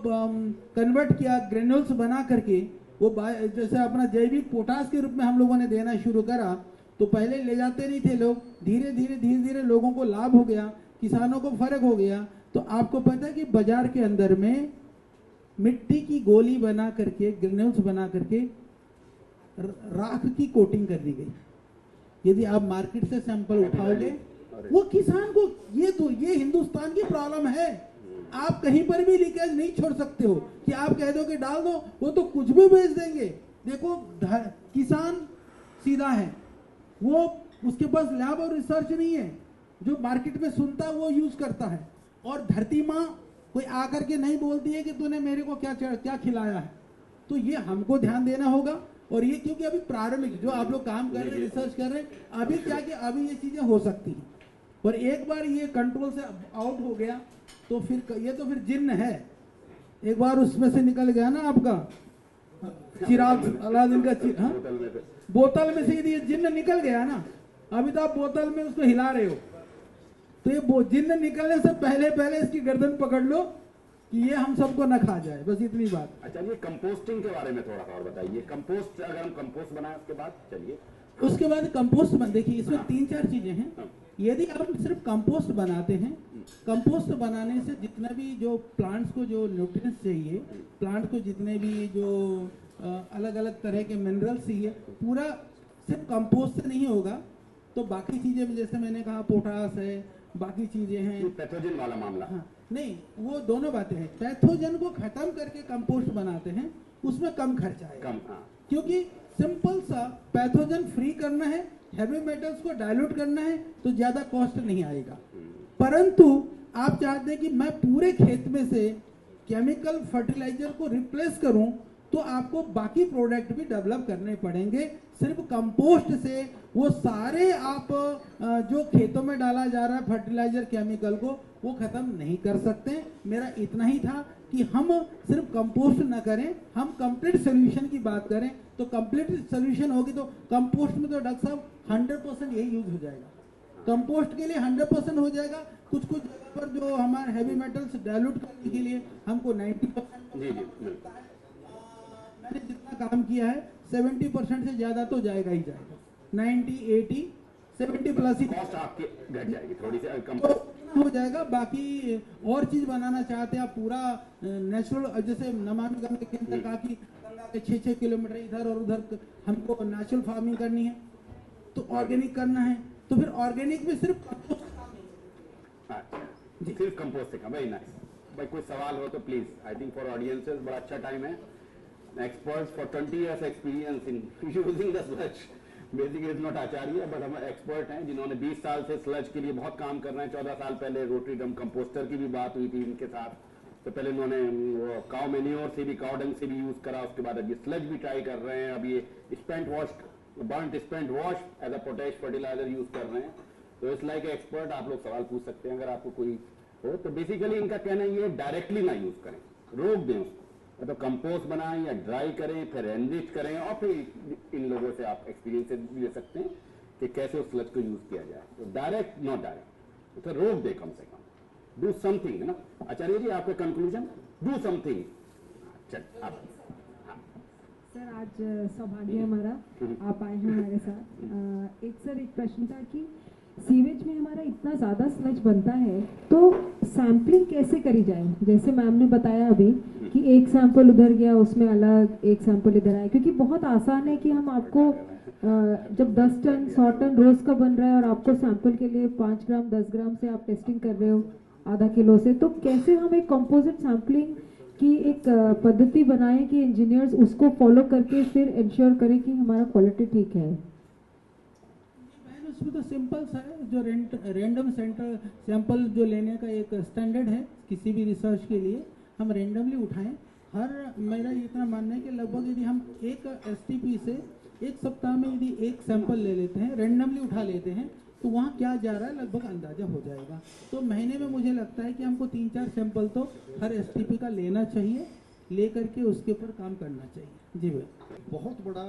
कन्वर्ट किया, ग्रेन्यूल्स बना करके वो जैसे अपना जैविक पोटास के रूप में हम लोगों ने देना शुरू करा। तो पहले ले जाते नहीं थे लोग, धीरे धीरे लोगों को लाभ हो गया, किसानों को फर्क हो गया। तो आपको पता है कि बाजार के अंदर में मिट्टी की गोली बना करके, ग्रेन्यूल्स बना करके राख की कोटिंग कर दी गई। यदि आप मार्केट से सैंपल उठाओगे, वो किसान को, ये हिंदुस्तान की प्रॉब्लम है। आप कहीं पर भी लीकेज नहीं छोड़ सकते हो कि आप कह दो कि डाल दो, वो तो कुछ भी बेच देंगे। देखो किसान सीधा है, वो उसके पास लैब और रिसर्च नहीं है, जो मार्केट में सुनता है वो यूज करता है। और धरती माँ कोई आकर के नहीं बोलती है कि तूने मेरे को क्या खिलाया है। तो ये हमको ध्यान देना होगा। और ये क्योंकि अभी प्रारंभिक जो आप लोग काम कर रहे हैं, रिसर्च कर रहे हैं, अभी क्या कि अभी ये चीजें हो सकती हैं, और एक बार ये कंट्रोल से आउट हो गया तो फिर ये तो फिर जिन्न है। एक बार उसमें से निकल गया ना आपका चिराग अलादीन का बोतल में से यदि ये जिन्न निकल गया ना, अभी तो आप बोतल में उसको हिला रहे हो, तो ये जिन्न निकलने से पहले इसकी गर्दन पकड़ लो कि ये हम सबको न खा जाए, बस इतनी बात। अच्छा, ये कंपोस्टिंग के बारे में थोड़ा सा और बताइए। कंपोस्ट, अगर हम कंपोस्ट बनाए उसके बाद, चलिए उसके बाद कंपोस्ट देखिए, इसमें 3-4 चीजें हैं। यदि आप सिर्फ कंपोस्ट बनाते हैं, कंपोस्ट बनाने से जितना भी जो प्लांट्स को जो न्यूट्रिएंट्स चाहिए, प्लांट को जितने भी जो अलग अलग तरह के मिनरल्स चाहिए, पूरा सिर्फ कंपोस्ट से नहीं होगा। तो बाकी चीजें भी, जैसे मैंने कहा पोटास है, बाकी चीजें हैं, पैथोजन वाला मामला। हाँ, नहीं, वो दोनों बातें हैं। पैथोजन को खत्म करके कंपोस्ट बनाते हैं, उसमें कम खर्चा है, क्योंकि सिंपल सा पैथोजन फ्री करना है, हैवी मेटल्स को डाइल्यूट करना है, तो ज्यादा कॉस्ट नहीं आएगा। परंतु आप चाहते हैं कि मैं पूरे खेत में से केमिकल फर्टिलाइजर को रिप्लेस करूं, तो आपको बाकी प्रोडक्ट भी डेवलप करने पड़ेंगे। सिर्फ कंपोस्ट से वो सारे आप जो खेतों में डाला जा रहा है फर्टिलाइजर केमिकल को, वो खत्म नहीं कर सकते। मेरा इतना ही था कि हम सिर्फ कंपोस्ट न करें, हम कंप्लीट सोल्यूशन की बात करें। तो कंप्लीट सोल्यूशन होगी तो कंपोस्ट में तो डॉक्टर साहब 100% यही यूज हो जाएगा। कंपोस्ट के लिए 100% हो जाएगा। कुछ जगह पर जो हमारे हैवी मेटल्स डाइल्यूट करने के लिए हमको 90% मैंने जितना काम किया है 70% से ज्यादा तो जाएगा ही जाएगा। 90, 80, 70 प्लस ही कॉस्ट आपकी घट जाएगी थोड़ी सी, तो हो जाएगा। बाकी और चीज बनाना चाहते हैं आप, पूरा नेचुरल, जैसे नमामि गंगे के अंदर कहा कि गंगा के 6-6 किलोमीटर इधर और उधर हमको नेचुरल फार्मिंग करनी है, तो ऑर्गेनिक करना है, तो फिर ऑर्गेनिक में सिर्फ सिर्फ कंपोस्ट से। Very nice. भाई कोई सवाल हो तो please, I think for audiences बड़ा अच्छा टाइम है। Experts for 20 years experience in using the sludge, basically is not Acharya but हम एक्सपर्ट हैं जिन्होंने 20 साल से स्लज के लिए बहुत काम कर रहे हैं। 14 साल पहले रोटरी ड्रम कंपोस्टर की भी बात हुई थी इनके साथ, तो पहले उन्होंने वो काउ मेन्योर से भी, काउ डंग से भी यूज करा, उसके बाद अभी स्लज भी ट्राई कर रहे हैं। अब ये spent wash, burnt spent wash as a potash fertiliser use कर रहे हैं। तो इट्स लाइक एक्सपर्ट, आप लोग सवाल पूछ सकते हैं अगर आपको कोई हो। तो बेसिकली इनका कहना ये डायरेक्टली ना यूज करें, रोक दें उसको, तो कंपोस्ट बनाएं या ड्राई करें, फिर एनरिच करें, और फिर इन लोगों से आप एक्सपीरियंस ले सकते हैं कि कैसे उस स्लज को यूज किया जाए। तो डायरेक्ट नॉट डायरेक्ट, तो रोक दे कम से कम, डू समथिंग, है ना आचार्य जी, आपका कंक्लूजन, डू समथिंग। चल आप। सर आज सौभाग्य हमारा आप आए हैं हमारे साथ। एक प्रश्न था कि सीवेज में हमारा इतना ज़्यादा स्लज बनता है तो सैम्पलिंग कैसे करी जाए? जैसे मैम ने बताया अभी कि एक सैंपल उधर गया, उसमें अलग, एक सैंपल इधर आया, क्योंकि बहुत आसान है कि हम आपको जब 10 टन 100 टन रोज का बन रहा है और आपको सैंपल के लिए 5 ग्राम 10 ग्राम से आप टेस्टिंग कर रहे हो आधा किलो से, तो कैसे हम एक कंपोजिट सैम्पलिंग की एक पद्धति बनाएं कि इंजीनियर्स उसको फॉलो करके फिर इंश्योर करें कि हमारा क्वालिटी ठीक है? उसमें तो सिंपल सा है, जो रैंडम सेंटर सैंपल जो लेने का एक स्टैंडर्ड है किसी भी रिसर्च के लिए, हम रैंडमली उठाएं। मेरा इतना मानना है कि लगभग यदि हम एक एसटीपी से एक सप्ताह में यदि एक सैंपल ले लेते हैं, रैंडमली उठा लेते हैं, तो वहाँ क्या जा रहा है लगभग अंदाजा हो जाएगा। तो महीने में मुझे लगता है कि हमको 3-4 सैंपल तो हर एसटीपी का लेना चाहिए, ले करके उसके ऊपर काम करना चाहिए। जी भाई, बहुत बड़ा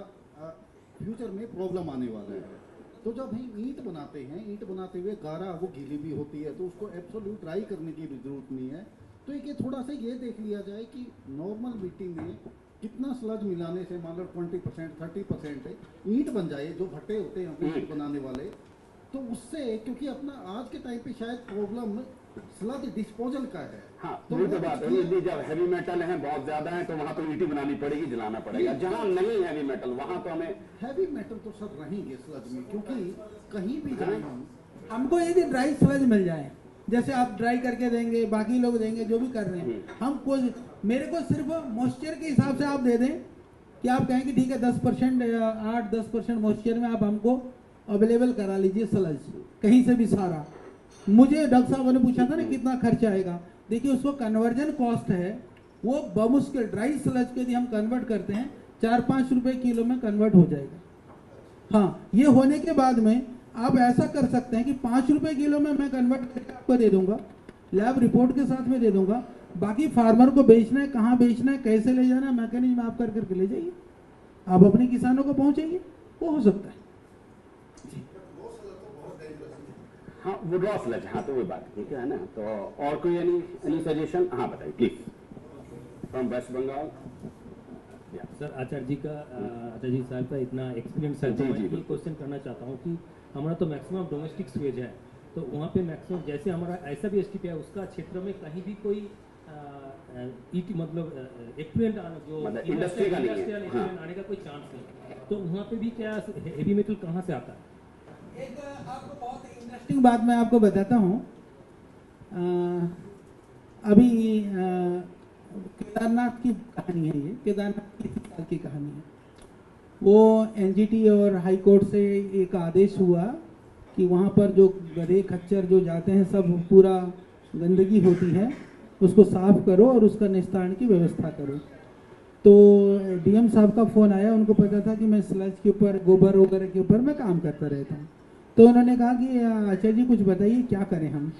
फ्यूचर में प्रॉब्लम आने वाला है। तो जब हम ईंट बनाते हैं, ईंट बनाते हुए गारा वो गीली भी होती है, तो उसको एब्सोल्यूट ड्राई करने की भी जरूरत नहीं है। तो एक ये थोड़ा सा ये देख लिया जाए कि नॉर्मल मिट्टी में कितना स्लज मिलाने से, मान लो 20% 30% ईंट बन जाए, जो भट्टे होते हैं अपने ईंट बनाने वाले, तो उससे, क्योंकि अपना आज के टाइम पे शायद प्रॉब्लम स्लज डिस्पोजल का है। हाँ, तो वो तो बात है, यदि जब हैवी मेटल है बहुत ज्यादा है तो वहाँ तो ईंटी बनानी पड़ेगी, जलाना पड़ेगा। जहाँ नहीं हैवी मेटल वहाँ तो हमें हैवी मेटल तो सब रहेंगे स्लज में, क्योंकि कहीं भी जाए हमको यदि ड्राई स्लज मिल जाए, जैसे आप ड्राई करके देंगे, बाकी लोग देंगे, जो भी कर रहे हैं, हम कोई, मेरे को सिर्फ मॉइस्चर के हिसाब से आप दे दें कि आप कहें कि ठीक है 10% या 8-10% मॉइस्चर में आप हमको अवेलेबल करा लीजिए स्लज, कहीं से भी सारा। मुझे डॉक्टर साहब ने पूछा था ना कितना खर्चा आएगा, देखिए उसको कन्वर्जन कॉस्ट है, वो बमुश्किल ड्राई स्लज को यदि हम कन्वर्ट करते हैं 4-5 रुपए किलो में कन्वर्ट हो जाएगा। हाँ, ये होने के बाद में आप ऐसा कर सकते हैं कि 5 रुपए किलो में मैं कन्वर्ट करके आपको दे दूंगा, लैब रिपोर्ट के साथ में दे दूंगा। बाकी फार्मर को बेचना है, कहाँ बेचना है, कैसे ले जाना है, मैकेनिज्म आप कर करके ले जाइए, आप अपने किसानों को पहुंचाइए, वो हो सकता है। हाँ, वो रॉ स्लज, हाँ तो वो बात ठीक है ना। तो और कोई एनी सजेशन? हाँ बताइए please, from West Bengal. Sir Acharya ji साहब का इतना एक्सपीरियंस है, तो मैं ये क्वेश्चन करना चाहता हूँ कि हमारा तो मैक्सिमम डोमेस्टिक स्वेज है, तो वहाँ पे मैक्सिमम जैसे हमारा ऐसा भी एसटीपी है, उसका क्षेत्र में कहीं भी कोई मतलब एक्सपेरिमेंट आने, जो इंडस्ट्रियल आने का कोई चांस नहीं, तो वहाँ पे भी क्या हेवी मेटल कहाँ से आता है? एक आपको बहुत इंटरेस्टिंग बात मैं आपको बताता हूँ। अभी केदारनाथ की कहानी है, ये केदारनाथ की 3 साल की कहानी है। वो एनजीटी और हाई कोर्ट से एक आदेश हुआ कि वहाँ पर जो गधे खच्चर जो जाते हैं, सब पूरा गंदगी होती है, उसको साफ करो और उसका निस्तारण की व्यवस्था करो। तो डीएम साहब का फ़ोन आया, उनको पता था कि मैं स्लज के ऊपर, गोबर वगैरह के ऊपर मैं काम करता रहता हूँ। तो उन्होंने कहा कि आचार्य जी कुछ बताइए क्या करें हम।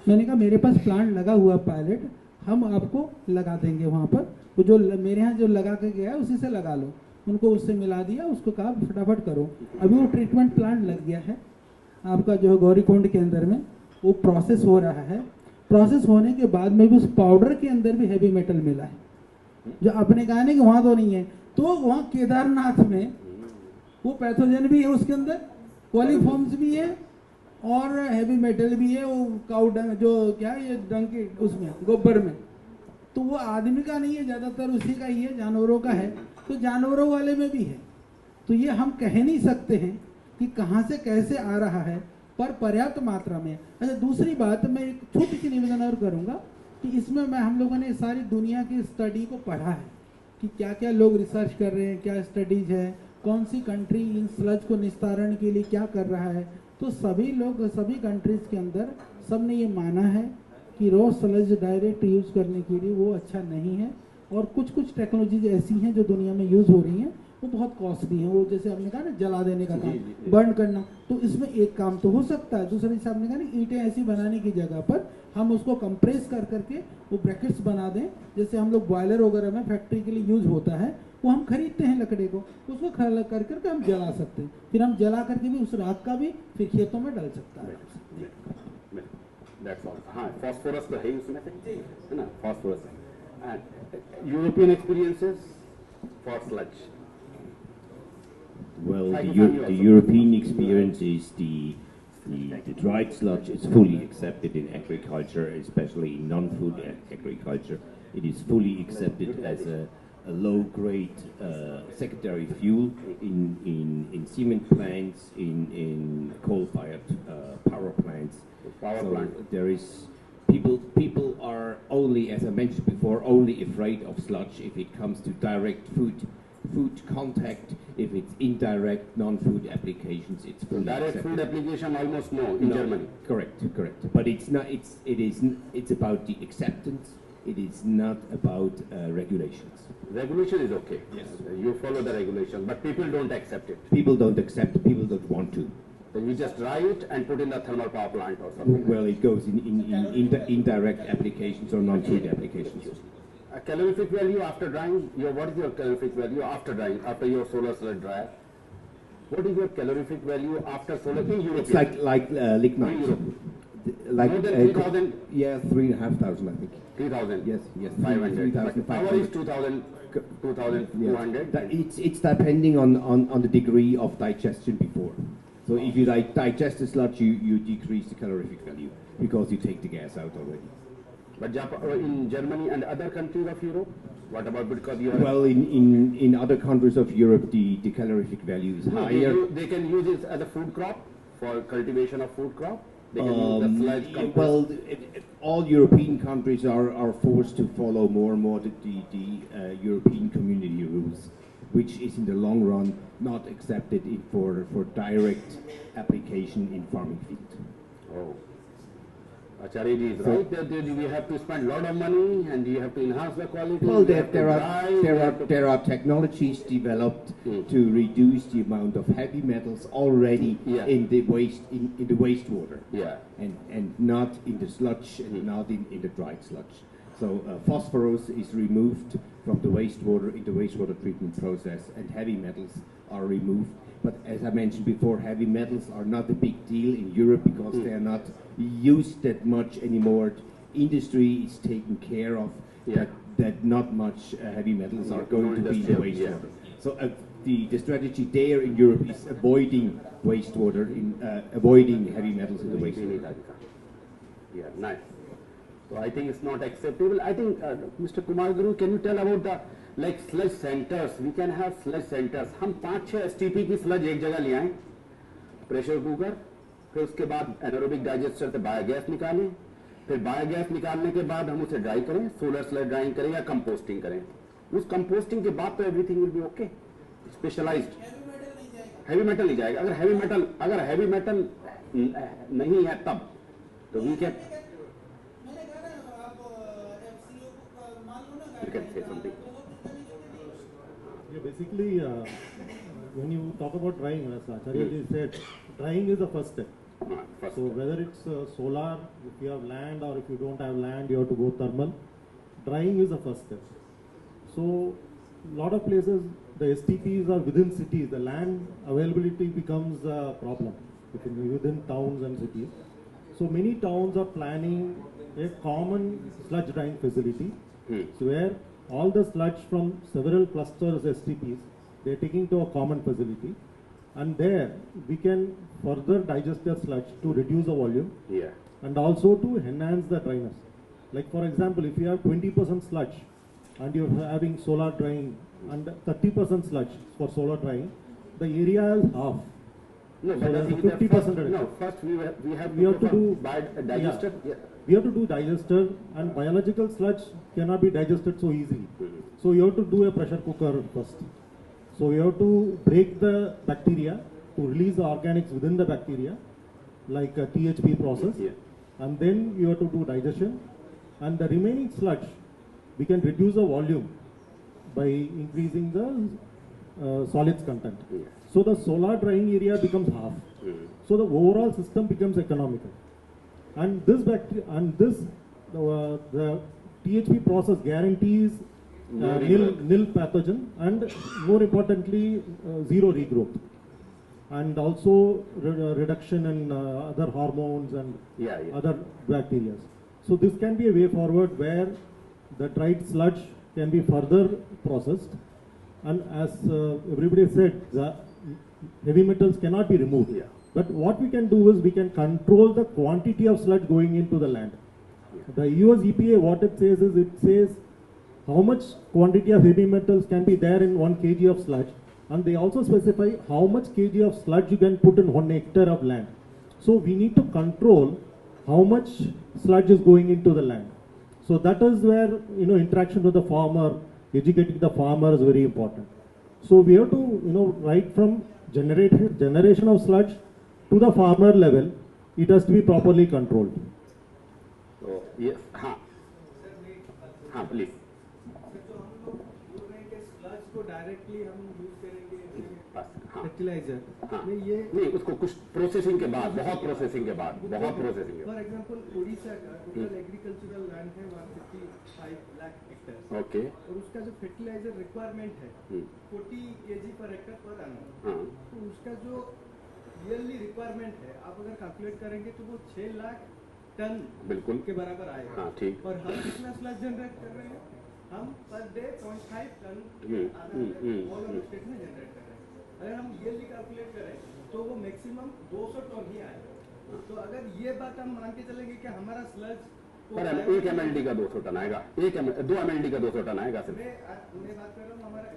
मैंने कहा मेरे पास प्लांट लगा हुआ पायलट, हम आपको लगा देंगे वहाँ पर, वो जो मेरे यहाँ जो लगा के गया है उसी से लगा लो। उनको उससे मिला दिया, उसको कहा फटाफट करो। अभी वो ट्रीटमेंट प्लांट लग गया है आपका जो है गौरीकुंड के अंदर में, वो प्रोसेस हो रहा है। प्रोसेस होने के बाद में भी उस पाउडर के अंदर भी हैवी मेटल मिला है, जो आपने कहा ना कि वहाँ तो नहीं है, तो वहाँ केदारनाथ में वो पैथोजन भी है, उसके अंदर कॉलीफॉर्म्स भी है और हैवी मेटल भी है। वो काउ डंग जो क्या है, ये डंग के उसमें गोबर में, तो वो आदमी का नहीं है, ज़्यादातर उसी का ही है, जानवरों का है। तो जानवरों वाले में भी है। तो ये हम कह नहीं सकते हैं कि कहाँ से कैसे आ रहा है, पर पर्याप्त मात्रा में। अच्छा, दूसरी बात मैं एक छोटी सी निवेदन और करूँगा कि इसमें हम लोगों ने सारी दुनिया की स्टडी को पढ़ा है कि क्या क्या लोग रिसर्च कर रहे हैं, क्या स्टडीज है, कौन सी कंट्री इन स्लज को निस्तारण के लिए क्या कर रहा है, तो सभी लोग सभी कंट्रीज के अंदर सब ने ये माना है कि रॉ स्लज डायरेक्ट यूज़ करने के लिए वो अच्छा नहीं है। और कुछ कुछ टेक्नोलॉजीज ऐसी हैं जो दुनिया में यूज़ हो रही हैं, वो बहुत कॉस्टली है। वो जैसे आपने कहा ना जला देने का काम, बर्न करना, तो इसमें एक काम तो हो सकता है। दूसरे हिसाब ने कहा ना ईंटें ऐसी बनाने की जगह पर हम उसको कंप्रेस कर करके वो ब्रैकेट्स बना दें, जैसे हम लोग बॉयलर वगैरह में फैक्ट्री के लिए यूज होता है, वो हम खरीदते हैं लकड़ी को, उसको खड़ा कर करके हम जला सकते हैं। फिर हम जला करके भी उस राख का भी फिर खेतों में डल सकता है। That's all. हाँ, phosphorus तो है ही उसमें से, है ना, phosphorus है। And European experiences for sludge. Well, the European experience is the dried sludge is fully accepted in agriculture, especially in non-food agriculture. It is fully accepted as a low-grade secondary fuel in cement plants, in coal-fired power plants. There is people are only, as I mentioned before, only afraid of sludge if it comes to direct food contact. If it's indirect non-food applications, it's fully Direct accepted. food application almost no in Germany. Correct. But it's not. It's about the acceptance. It is not about regulations. Regulation is okay. Yes. You follow the regulation, but people don't accept it. People don't accept. People don't want to. Then you just dry it and put in the thermal power plant or something. Well, it goes in indirect applications or non-food applications. A calorific value after drying. What is your calorific value after drying? After your solar sludge dryer, what is your calorific value after solar in Europe? It's like lignite. In Europe. Like More than 3,000? Yeah, 3,500, I think. 3,000. Yes, 500. But 3,500. our is 2,000, 2,200. It's depending on the degree of digestion before. So if you digest the sludge, you decrease the calorific value because you take the gas out already. But in Germany and other countries of Europe, what about because you have... Well, in other countries of Europe, the calorific value is No, higher. they can use it as a food crop for cultivation of food crop. They can use the sludge compost. Well, all European countries are forced to follow more and more the European community rules, which is in the long run not accepted for direct application in farming field. Oh. Acharya ji is right that we have to spend a lot of money and you have to enhance the quality. Well, we have to dry, there are technologies developed to reduce the amount of heavy metals already in the wastewater. Yeah. And not in the sludge and not in the dried sludge. So phosphorus is removed from the wastewater in the wastewater treatment process, and heavy metals are removed. But as I mentioned before, heavy metals are not a big deal in Europe because they are not used that much anymore. Industry is taken care of that not much heavy metals are going to be in the wastewater. So the strategy there in Europe is avoiding wastewater, avoiding heavy metals in the wastewater. Yeah, nice. So I think it's not acceptable. I think, Mr. Kumar Guru, can you tell about the like sludge centers? We can have sludge centers. हम 5-6 STP की sludge एक जगह ले आएं, प्रेशर कुकर, फिर उसके बाद एनारोबिक डाइजेस्टर से बायोगैस निकालें, फिर बायोगैस निकालने के बाद हम उसे ड्राई करें, सोलर स्लज ड्राइंग करें या कंपोस्टिंग करें. उस कंपोस्टिंग के बाद तो everything will be okay. Specialised heavy metal नहीं जाएगा. अगर हैवी मेटल नहीं है तब तो we can you can say something. Yeah, basically, when you talk about drying, as Acharya ji said, drying is the first step. So whether it's solar, if you have land, or if you don't have land, you have to go thermal. Drying is the first step. So a lot of places, the STPs are within cities. The land availability becomes a problem within towns and cities. So many towns are planning a common sludge drying facility. So where all the sludge from several clusters STPs, they are taking to a common facility, and there we can further digest the sludge to reduce the volume and also to enhance the dryness. Like for example, if you have 20% sludge and you are having solar drying and 30% sludge for solar drying, the area is half. No, So but there's a I think 50% no, first we have to do digester. We have to do digester, and biological sludge cannot be digested so easily. So you have to do a pressure cooker first. So we have to break the bacteria to release the organics within the bacteria, like a THP process, and then you have to do digestion, and the remaining sludge we can reduce the volume by increasing the solids content. So the solar drying area becomes half. So the overall system becomes economical, and this the THP process guarantees nil pathogen, and more importantly zero regrowth, and also reduction in other hormones and other bacteria. So this can be a way forward where the dried sludge can be further processed, and as everybody said, the heavy metals cannot be removed. But what we can do is we can control the quantity of sludge going into the land. The US EPA, what it says how much quantity of heavy metals can be there in 1 kg of sludge, and they also specify how much kg of sludge you can put in 1 hectare of land. So we need to control how much sludge is going into the land. So that is where, interaction with the farmer, educating the farmer is very important. So we have to, right from generation of sludge to the farmer level, it has to be properly controlled. So yes, please. Sludge को डायरेक्टली हम यूज करेंगे फर्टिलाइजर में ये नहीं, उसको कुछ प्रोसेसिंग के बाद, बहुत प्रोसेसिंग के बाद फॉर एग्जांपल उड़ीसा का टोटल एग्रीकल्चरल लैंड है 155 लाख हेक्टेयर, ओके, और उसका जो फर्टिलाइजर रिक्वायरमेंट है 40 kg per hectare per annum, तो उसका जो ईयरली रिक्वायरमेंट है आप अगर कैलकुलेट करेंगे तो वो 6 लाख टन बिल्कुल के बराबर आएगा। हाँ, ठीक। और हम कितना स्लज जनरेट कर रहे हैं, हम per day 0.5 ton all over state में जनरेट कर रहे हैं। अगर हम ईयरली कैलकुलेट करें तो वो मैक्सिमम 200 टन ही आएगा। तो अगर ये बात हम मान के चलेंगे कि हमारा स्लज पर 1 MLD का 200 टन आएगा, 2 MLD का 200 टन आएगा सिर्फ। मैं बात कर रहा हूँ हमारा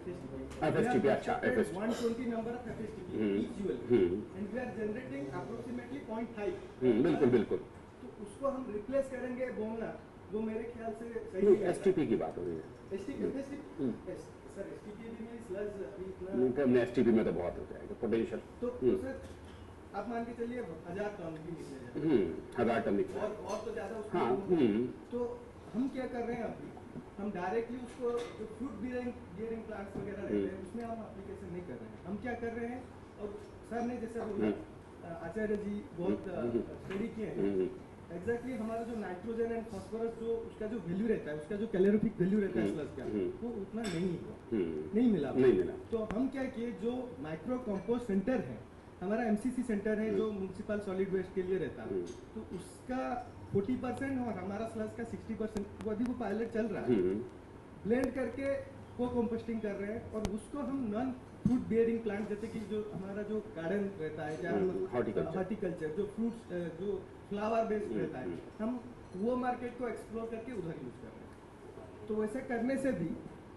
FSTP, अच्छा, FSTP 120 number of FSTP each well and we are generating approximately 0.5। बिल्कुल। तो उसको हम रिप्लेस करेंगे बोलना, वो मेरे ख्याल से सही नहीं, STP की बात हो रही है। सर STP में स्लज इतना STP में तो बहुत हो जाएगा पोटेंशियल। तो सर आप मान के चलिए 1000 टन भी निकले जाए, 1000 टन निकले और तो ज्यादा उसमें तो हम क्या कर रहे हैं अभी, हम डायरेक्टली उसको जो फ्रूट बियरिंग प्लांट्स वगैरह रहते हैं उसमें हम एप्लीकेशन नहीं कर रहे हैं। हम क्या कर रहे हैं, और सर ने जैसे बोला, आचार्य जी बहुत स्टडी किए हैं, एग्जैक्टली हमारा जो नाइट्रोजन एंड फास्फोरस जो उसका जो वैल्यू रहता है, उसका जो कैलोरीफिक वैल्यू रहता है स्लज का, वो उतना नहीं मिला। तो हम क्या किए, जो माइक्रो कंपोस्ट सेंटर है हमारा, MCC सेंटर है जो म्युनिसिपल सॉलिड वेस्ट के लिए रहता है, तो उसका 40% और हमारा स्लज का 60% अभी वो पायलट चल रहा है, ब्लेंड करके को कंपोस्टिंग कर रहे हैं, और उसको हम नॉन फ्रूट बियरिंग प्लांट, जैसे कि जो हमारा जो गार्डन रहता है जहाँ हॉर्टिकल्चर जो फ्रूट्स जो फ्लावर बेस्ड रहता है, हम वो मार्केट को एक्सप्लोर करके उधर यूज कर रहे हैं। तो वैसे करने से भी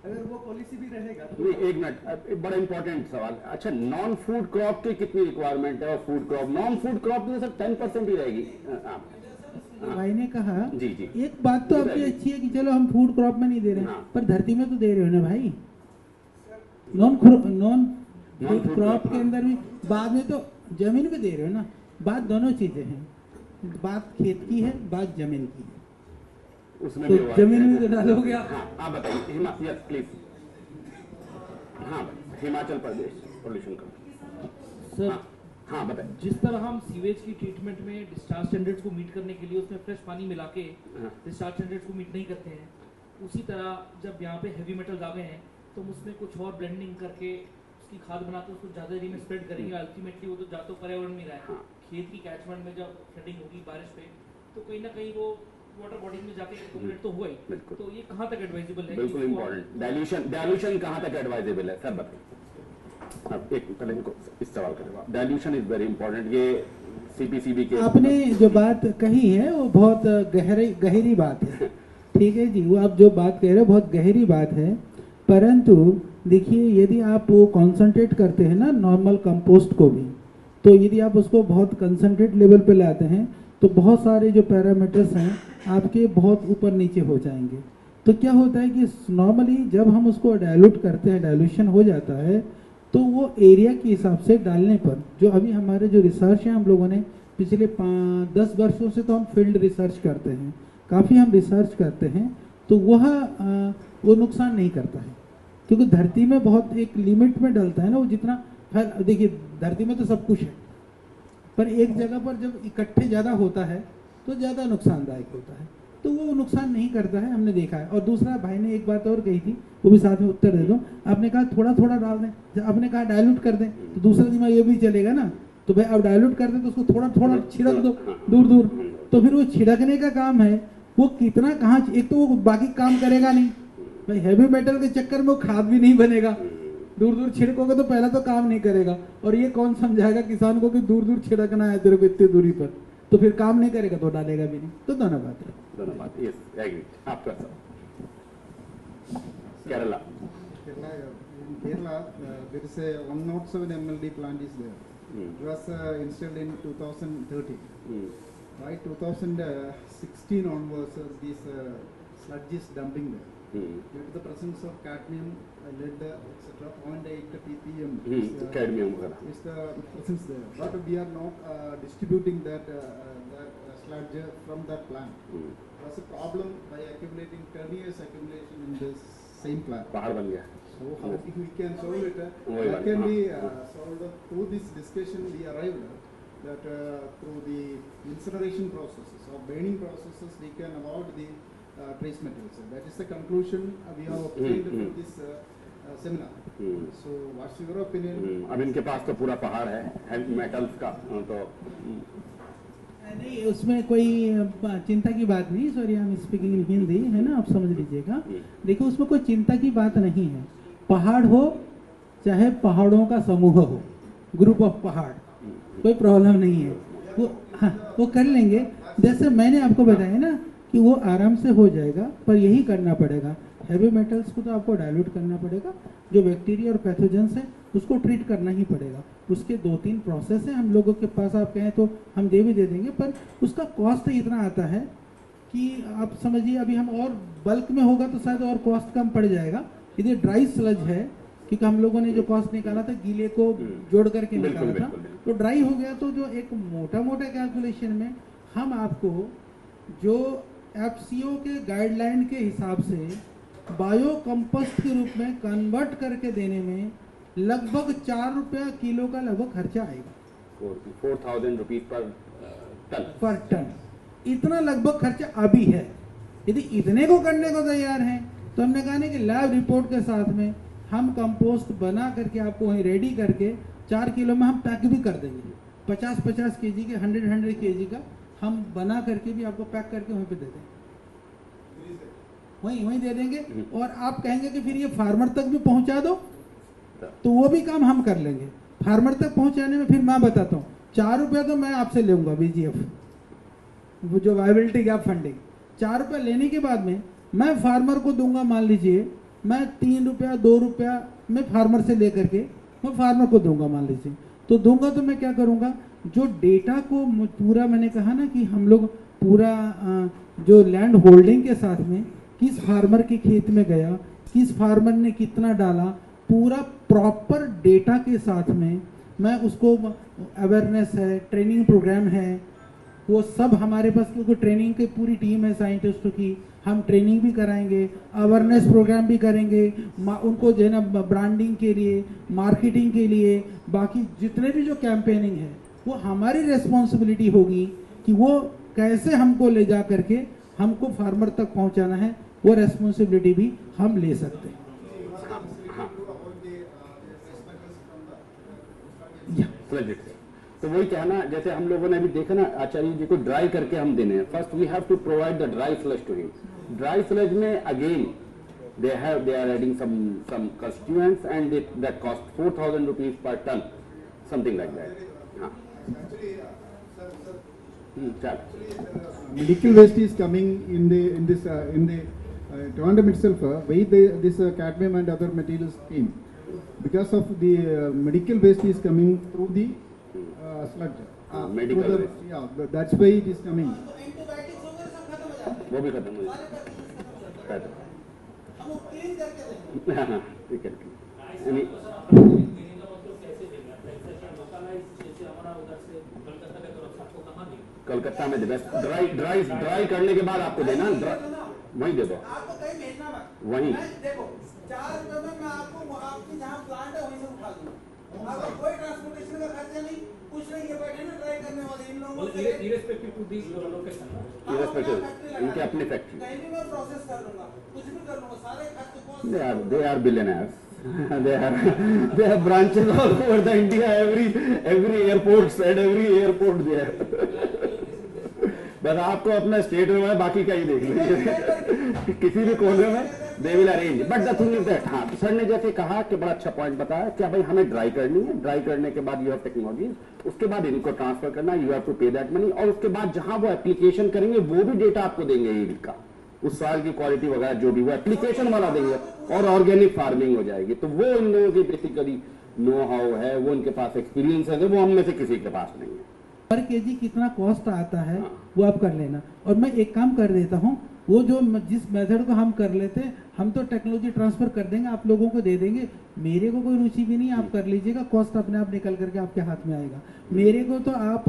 अगर वो पॉलिसी भी रहेगा तो नहीं, एक मिनट, बड़ा इंपॉर्टेंट सवाल। अच्छा, नॉन फूड क्रॉप की कितनी रिक्वायरमेंट है और food crop, non food crop तो सिर्फ 10% ही रहेगी। भाई ने कहा जी, एक बात तो आपकी अच्छी है कि चलो हम फूड क्रॉप में नहीं दे रहे, पर धरती में तो दे रहे हो ना भाई, नॉन फूड क्रॉप के अंदर भी बाद में तो जमीन पे दे रहे हो ना। बात दोनों चीजें हैं, बात खेत की है, बात जमीन की है, उसमें तो भी जमीन में तो डालोगे आप। हाँ बताइए, यस प्लीज। हाँ, हिमाचल प्रदेश पोल्यूशन का सर, हाँ बताइए। जिस तरह हम सीवेज की ट्रीटमेंट में डिस्चार्ज स्टैंडर्ड्स को मीट करने के लिए उसमें फ्रेश पानी मिला के डिस्चार्ज स्टैंडर्ड्स को मीट नहीं करते हैं, उसी तरह जब यहाँ पे हैवी मेटल्स आ गए हैं तो हम उसमें कुछ और ब्लेंडिंग करके उसकी खाद बनाकर उसको ज़्यादा एरिया में स्प्रेड करेंगे। अल्टीमेटली वो तो जा तो पर्यावरण में रहा है, खेत की कैचमेंट में जब फ्लडिंग होगी बारिश पे, तो कहीं ना कहीं वो वाटर बॉडीज में जाके एक्यूमुलेट तो हुआ ही। तो ये कहाँ तक एडवाइजेबल है? बिल्कुल इम्पोर्टेंट। डाइल्यूशन कहाँ तक एडवाइजेबल है सर बताइए। अब एक पहले इनको इस सवाल का जवाब, डाइल्यूशन इज वेरी इंपॉर्टेंट। ये CPCB के आपने जो बात कही है वो बहुत गहरी बात है, ठीक है जी, वो आप जो बात कह रहे हो बहुत गहरी बात है, परंतु देखिए यदि आप वो कॉन्सेंट्रेट करते हैं ना नॉर्मल कंपोस्ट को भी, तो यदि आप उसको बहुत कंसंट्रेट लेवल पे लाते हैं तो बहुत सारे जो पैरामीटर्स हैं आपके बहुत ऊपर नीचे हो जाएंगे। तो क्या होता है कि नॉर्मली जब हम उसको डाइल्यूट करते हैं, डाइल्यूशन हो जाता है, तो वो एरिया के हिसाब से डालने पर, जो अभी हमारे जो रिसर्च है, हम लोगों ने पिछले 10 वर्षों से तो हम फील्ड रिसर्च करते हैं, काफ़ी हम रिसर्च करते हैं, तो वो नुकसान नहीं करता है, क्योंकि धरती में बहुत एक लिमिट में डलता है ना, वो जितना देखिए धरती में तो सब कुछ है, पर एक जगह पर जब इकट्ठे ज़्यादा होता है तो ज़्यादा नुकसानदायक होता है, तो वो नुकसान नहीं करता है, हमने देखा है। और दूसरा, भाई ने एक बात और कही थी, वो भी साथ में उत्तर दे दो। आपने कहा थोड़ा थोड़ा डाल दें, जब आपने कहा डायलूट कर दें, तो दूसरा दिमाग ये भी चलेगा ना, तो भाई अब डायलूट कर दें तो उसको थोड़ा थोड़ा छिड़क दो दूर दूर, तो फिर वो छिड़कने का काम है, वो कितना कहाँ, एक तो वो बाकी काम करेगा नहीं भाई, हैवी मेटल के चक्कर में वो खाद भी नहीं बनेगा, दूर दूर छिड़कोगे तो पहला तो काम नहीं करेगा, और ये कौन समझाएगा किसान को कि दूर दूर छिड़कना है तेरे को इतनी दूरी पर, तो फिर काम नहीं करेगा तो डालेगा भी नहीं। तो दोनों बात है, दोनों बात। Yes, agree. आपका Kerala, in Kerala, there is a 107 MLD plant is there. It was installed in 2013. By 2016 onwards, this sludge is dumping there. Due to the presence of cadmium, lead, etc., 0.8 ppm cadmium is the presence there. But we are not distributing that sludge from that plant. That's a problem by accumulating 10 years accumulation in this same plant. पहाड़ बन गया। So how we can solve it? That can be solved through this discussion. We arrived that through the incineration processes or burning processes, we can avoid the trace materials. That is the conclusion we have obtained from this seminar. So what's your opinion? अब इनके पास तो पूरा पहाड़ है हेवी मेटल्स का, तो नहीं, उसमें कोई चिंता की बात नहीं। Sorry, I am speaking in Hindi, है ना, आप समझ लीजिएगा। देखो, उसमें कोई चिंता की बात नहीं है। पहाड़ हो चाहे पहाड़ों का समूह हो, ग्रुप ऑफ पहाड़, कोई प्रॉब्लम नहीं है, वो कर लेंगे। जैसे मैंने आपको बताया ना कि वो आराम से हो जाएगा, पर यही करना पड़ेगा, हैवी मेटल्स को तो आपको डाइल्यूट करना पड़ेगा, जो बैक्टीरिया और पैथोजेंस है उसको ट्रीट करना ही पड़ेगा। उसके 2-3 प्रोसेस हैं, हम लोगों के पास आप कहें तो हम दे भी दे देंगे, पर उसका कॉस्ट इतना आता है कि आप समझिए, अभी हम और बल्क में होगा तो शायद और कॉस्ट कम पड़ जाएगा। यदि ड्राई स्लज है, क्योंकि हम लोगों ने जो कॉस्ट निकाला था गीले को जोड़ करके निकाला था, तो ड्राई हो गया, तो जो एक मोटा मोटा कैलकुलेशन में हम आपको जो FCO के गाइडलाइन के हिसाब से बायो कंपोस्ट के रूप में कन्वर्ट करके देने में लगभग 4 रुपया किलो का लगभग खर्चा आएगा। 4,000 रुपीज पर टन इतना लगभग खर्चा अभी है। यदि इतने को करने को तैयार हैं तो हमने कहा ना कि लैब रिपोर्ट के साथ में हम कंपोस्ट बना करके आपको वहीं रेडी करके 4 किलो में हम पैक भी कर देंगे। 50-50 kg के 100 kg का हम बना करके भी आपको पैक करके वहीं पे दे देंगे, वहीं दे देंगे। और आप कहेंगे कि फिर ये फार्मर तक भी पहुंचा दो, तो वो भी काम हम कर लेंगे। फार्मर तक पहुंचाने में फिर मैं बताता हूँ, 4 रुपया तो मैं आपसे लूंगा BGF, वो जो वायबिलिटी गैप फंडिंग, 4 रुपया लेने के बाद में मैं फार्मर को दूंगा, मान लीजिए मैं 3 रुपया 2 रुपया मैं फार्मर से लेकर के मैं फार्मर को दूंगा, मान लीजिए, तो दूंगा तो मैं क्या करूंगा, जो डेटा को पूरा, मैंने कहा ना कि हम लोग पूरा जो लैंड होल्डिंग के साथ में किस फार्मर के खेत में गया, किस फार्मर ने कितना डाला, पूरा प्रॉपर डेटा के साथ में मैं उसको, अवेयरनेस है, ट्रेनिंग प्रोग्राम है, वो सब हमारे पास, क्योंकि ट्रेनिंग की पूरी टीम है साइंटिस्टों की, हम ट्रेनिंग भी कराएंगे, अवेयरनेस प्रोग्राम भी करेंगे, उनको जो है ना ब्रांडिंग के लिए, मार्केटिंग के लिए, बाकी जितने भी जो कैंपेनिंग है वो हमारी रेस्पॉन्सिबिलिटी होगी कि वो कैसे हमको ले जा करके हमको फार्मर तक पहुंचाना है, वो रेस्पॉन्सिबिलिटी भी हम ले सकते हैं। तो वही कहना, जैसे हम लोगों ने अभी देखा ना, आचार्य जी को ड्राई करके हम देने हैं। First we have to provide the dry sludge to him. Dry sludge में again they are adding some constituents, and that cost 4,000 rupees per ton, something like that. Medical waste is coming in this Trivandrum itself. Why this cadmium and other materials came? Because of the medical waste is coming through the sludge. Medical waste. Yeah, that's why it is coming. वो भी खत्म हो जाएगा। ठीक है। हमारा उधर से कलकत्ता का तरफ से आपको कहाँ मिलेगा? कलकत्ता में ड्राई करने के बाद आपको देना, वहीं दे दो, आपको कहीं भेजना मत, वहीं देखो 4 रुपए में मैं आपको आपकी जहाँ प्लांट है वहीं से उठा दूंगा, आपका कोई ट्रांसपोर्टेशन का खर्चा नहीं, कुछ नहीं, ये बैठे ना ड्राई करने वाले इन लोगों से इरेस्पेक्टिव टू दिस लोकेशन, इनके अपनी फैक्ट्री, कहीं भी मैं प्रोसेस कर लूंगा, कुछ भी कर लूंगा, सारे खर्च they are billionaires. they have branches all over the India, every airports and every airport there. बस आपको अपना स्टेट में है, बाकी का ही देख लीजिए किसी भी कोने में they will arrange. But the thing is that, हाँ सर ने जैसे कहा कि बड़ा अच्छा पॉइंट बताया, क्या भाई हमें ड्राई करनी है, ड्राई करने के बाद यू हैव टेक्नोलॉजी, उसके बाद इनको ट्रांसफर करना, यू हैव टू पे दैट मनी, और उसके बाद जहां वो एप्लीकेशन करेंगे वो भी डेटा आपको देंगे ईल्ड का, उस साल की क्वालिटी वगैरह जो भी वो एप्लीकेशन वाला देंगे, और ऑर्गेनिक फार्मिंग हो जाएगी। तो वो इन लोगों की बेसिकली नो हाउ है, वो उनके पास एक्सपीरियंस है, वो हम में से किसी के पास नहीं है। पर केजी कितना कॉस्ट आता है वो आप कर लेना, और मैं एक काम कर देता हूँ, वो जो जिस मेथड को हम कर लेते हैं, हम तो टेक्नोलॉजी ट्रांसफर कर देंगे, आप लोगों को दे देंगे, मेरे को कोई रुचि भी नहीं, आप कर लीजिएगा, कॉस्ट अपने आप निकल करके आपके हाथ में आएगा। मेरे को तो आप,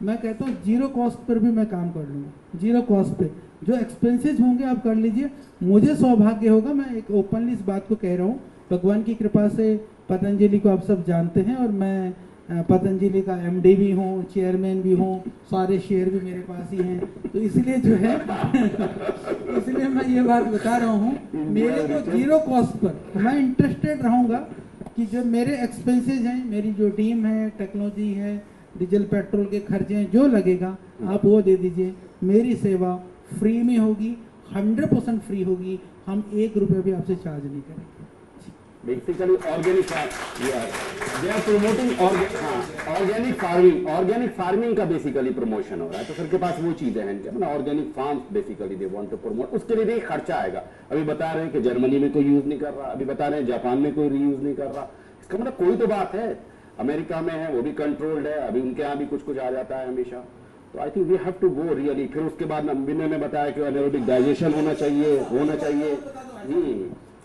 मैं कहता हूँ जीरो कॉस्ट पर भी मैं काम कर लूँगा, जीरो कॉस्ट पे जो एक्सपेंसेस होंगे आप कर लीजिए। मुझे सौभाग्य होगा, मैं एक ओपनली इस बात को कह रहा हूँ, भगवान की कृपा से पतंजलि को आप सब जानते हैं, और मैं पतंजलि का एमडी भी हूँ, चेयरमैन भी हूँ, सारे शेयर भी मेरे पास ही हैं, तो इसलिए जो है इसलिए मैं ये बात बता रहा हूँ, मेरे को जीरो कॉस्ट पर मैं इंटरेस्टेड रहूँगा कि जो मेरे एक्सपेंसेस हैं, मेरी जो टीम है, टेक्नोलॉजी है, डीजल पेट्रोल के खर्चे हैं, जो लगेगा आप वो दे दीजिए, मेरी सेवा फ्री में होगी, 100% फ्री होगी, हम 1 रुपये भी आपसे चार्ज नहीं करेंगे। Basically organic they are promoting organic farming, organic farming का बेसिकली प्रमोशन हो रहा है, तो सर के पास वो चीजें हैं इनके, मतलब organic farms basically they want to promote, उसके लिए भी खर्चा आएगा। अभी बता रहे हैं कि जर्मनी में कोई यूज नहीं कर रहा, अभी बता रहे हैं जापान में कोई रीयूज नहीं कर रहा, इसका मतलब कोई तो बात है। अमेरिका में है वो भी कंट्रोल्ड है, अभी उनके यहाँ भी कुछ कुछ आ जाता है हमेशा, तो I think we have to go really. फिर उसके बाद विनय ने बताया कि एनारोबिक डाइजेशन होना चाहिए।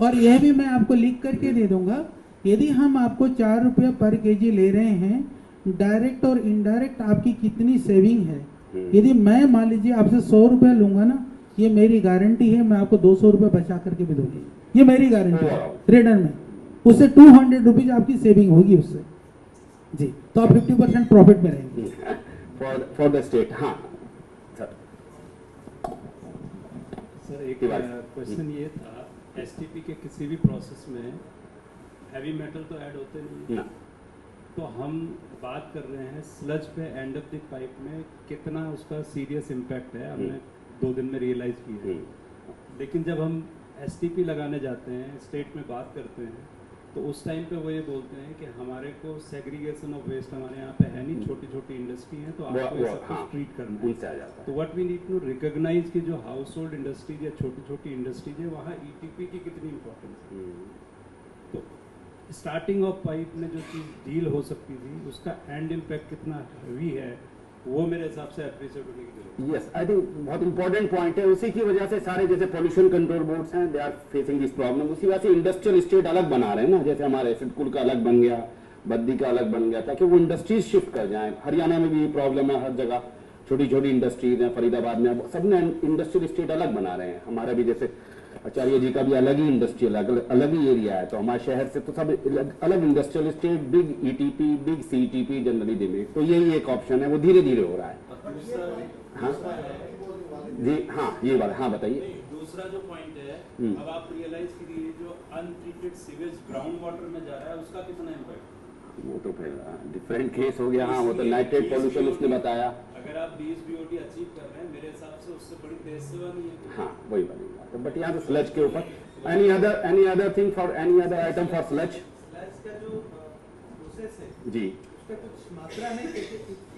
और यह भी मैं आपको लिख करके दे दूंगा, यदि हम आपको 4 रुपये पर केजी ले रहे हैं, डायरेक्ट और इनडायरेक्ट आपकी कितनी सेविंग है। यदि मैं मान लीजिए आपसे 100 रुपये लूंगा ना, ये मेरी गारंटी है, मैं आपको 200 रुपये बचा करके भी दूंगी, ये मेरी गारंटी है रिटर्न में, उससे 200 रुपीज आपकी सेविंग होगी उससे जी, तो आप 50% प्रॉफिट में रहेंगे फॉर द स्टेट। हाँ सर एक क्वेश्चन ये था, एसटीपी के किसी भी प्रोसेस में हैवी मेटल तो ऐड होते नहीं ना, तो हम बात कर रहे हैं स्लज पे एंड ऑफ द पाइप में कितना उसका सीरियस इम्पैक्ट है, हमने 2 दिन में रियलाइज किया है। लेकिन जब हम एसटीपी लगाने जाते हैं, स्टेट में बात करते हैं, तो उस टाइम पे वो ये बोलते हैं कि हमारे को सेग्रीगेशन ऑफ वेस्ट हमारे यहाँ पे है नहीं, छोटी छोटी इंडस्ट्री है, तो आपको ये सब कुछ ट्रीट करना है। तो what we need to recognise कि जो हाउस होल्ड इंडस्ट्रीज या छोटी छोटी इंडस्ट्रीज है, वहाँ ईटीपी की कितनी इंपॉर्टेंस है। तो स्टार्टिंग ऑफ पाइप में जो चीज़ डील हो सकती थी, उसका एंड इम्पैक्ट कितना हैवी है, वो मेरे हिसाब से एप्रिशिएट होने की जरूरत है। यस, आई थिंक बहुत इंपॉर्टेंट पॉइंट है। उसी की वजह से सारे जैसे पोल्यूशन कंट्रोल बोर्ड्स हैं, they are facing this problem. उसी वजह से इंडस्ट्रियल स्टेट अलग बना रहे हैं ना, जैसे हमारे सिडकुल का अलग बन गया, बद्दी का अलग बन गया, ताकि वो इंडस्ट्रीज शिफ्ट कर जाएं। हरियाणा में भी ये प्रॉब्लम है, हर जगह छोटी छोटी इंडस्ट्रीज हैं, फरीदाबाद में सब ने इंडस्ट्रियल स्टेट अलग बना रहे हैं। हमारा भी जैसे आचार्य जी का भी अलग ही इंडस्ट्रियल अलग ही एरिया है, तो हमारे शहर से तो सब अलग industrial state, big ETP, big CTP generally Delhi, तो यही एक ऑप्शन है, वो धीरे धीरे हो रहा है। हाँ जी, हाँ ये बात, हाँ बताइए। दूसरा जो पॉइंट है, अब आप रियलाइज कीजिए जो अनट्रीटेड सीवेज ग्राउंड वाटर में जा रहा है, उसका कितना इम्पैक्ट? वो तो फिर डिफरेंट केस हो गया। हाँ, वो तो नाइट्रेट पॉल्यूशन उसने बताया। अगर आप 20 BOD अचीव कर रहे हैं, मेरे हिसाब से उससे बड़ी देश सेवा नहीं है। हाँ वही वाली बात है। बट यहाँ तो स्लज के ऊपर any other thing for any other item for sludge का जो प्रोसेस है जी, उसका कुछ मात्रा है कि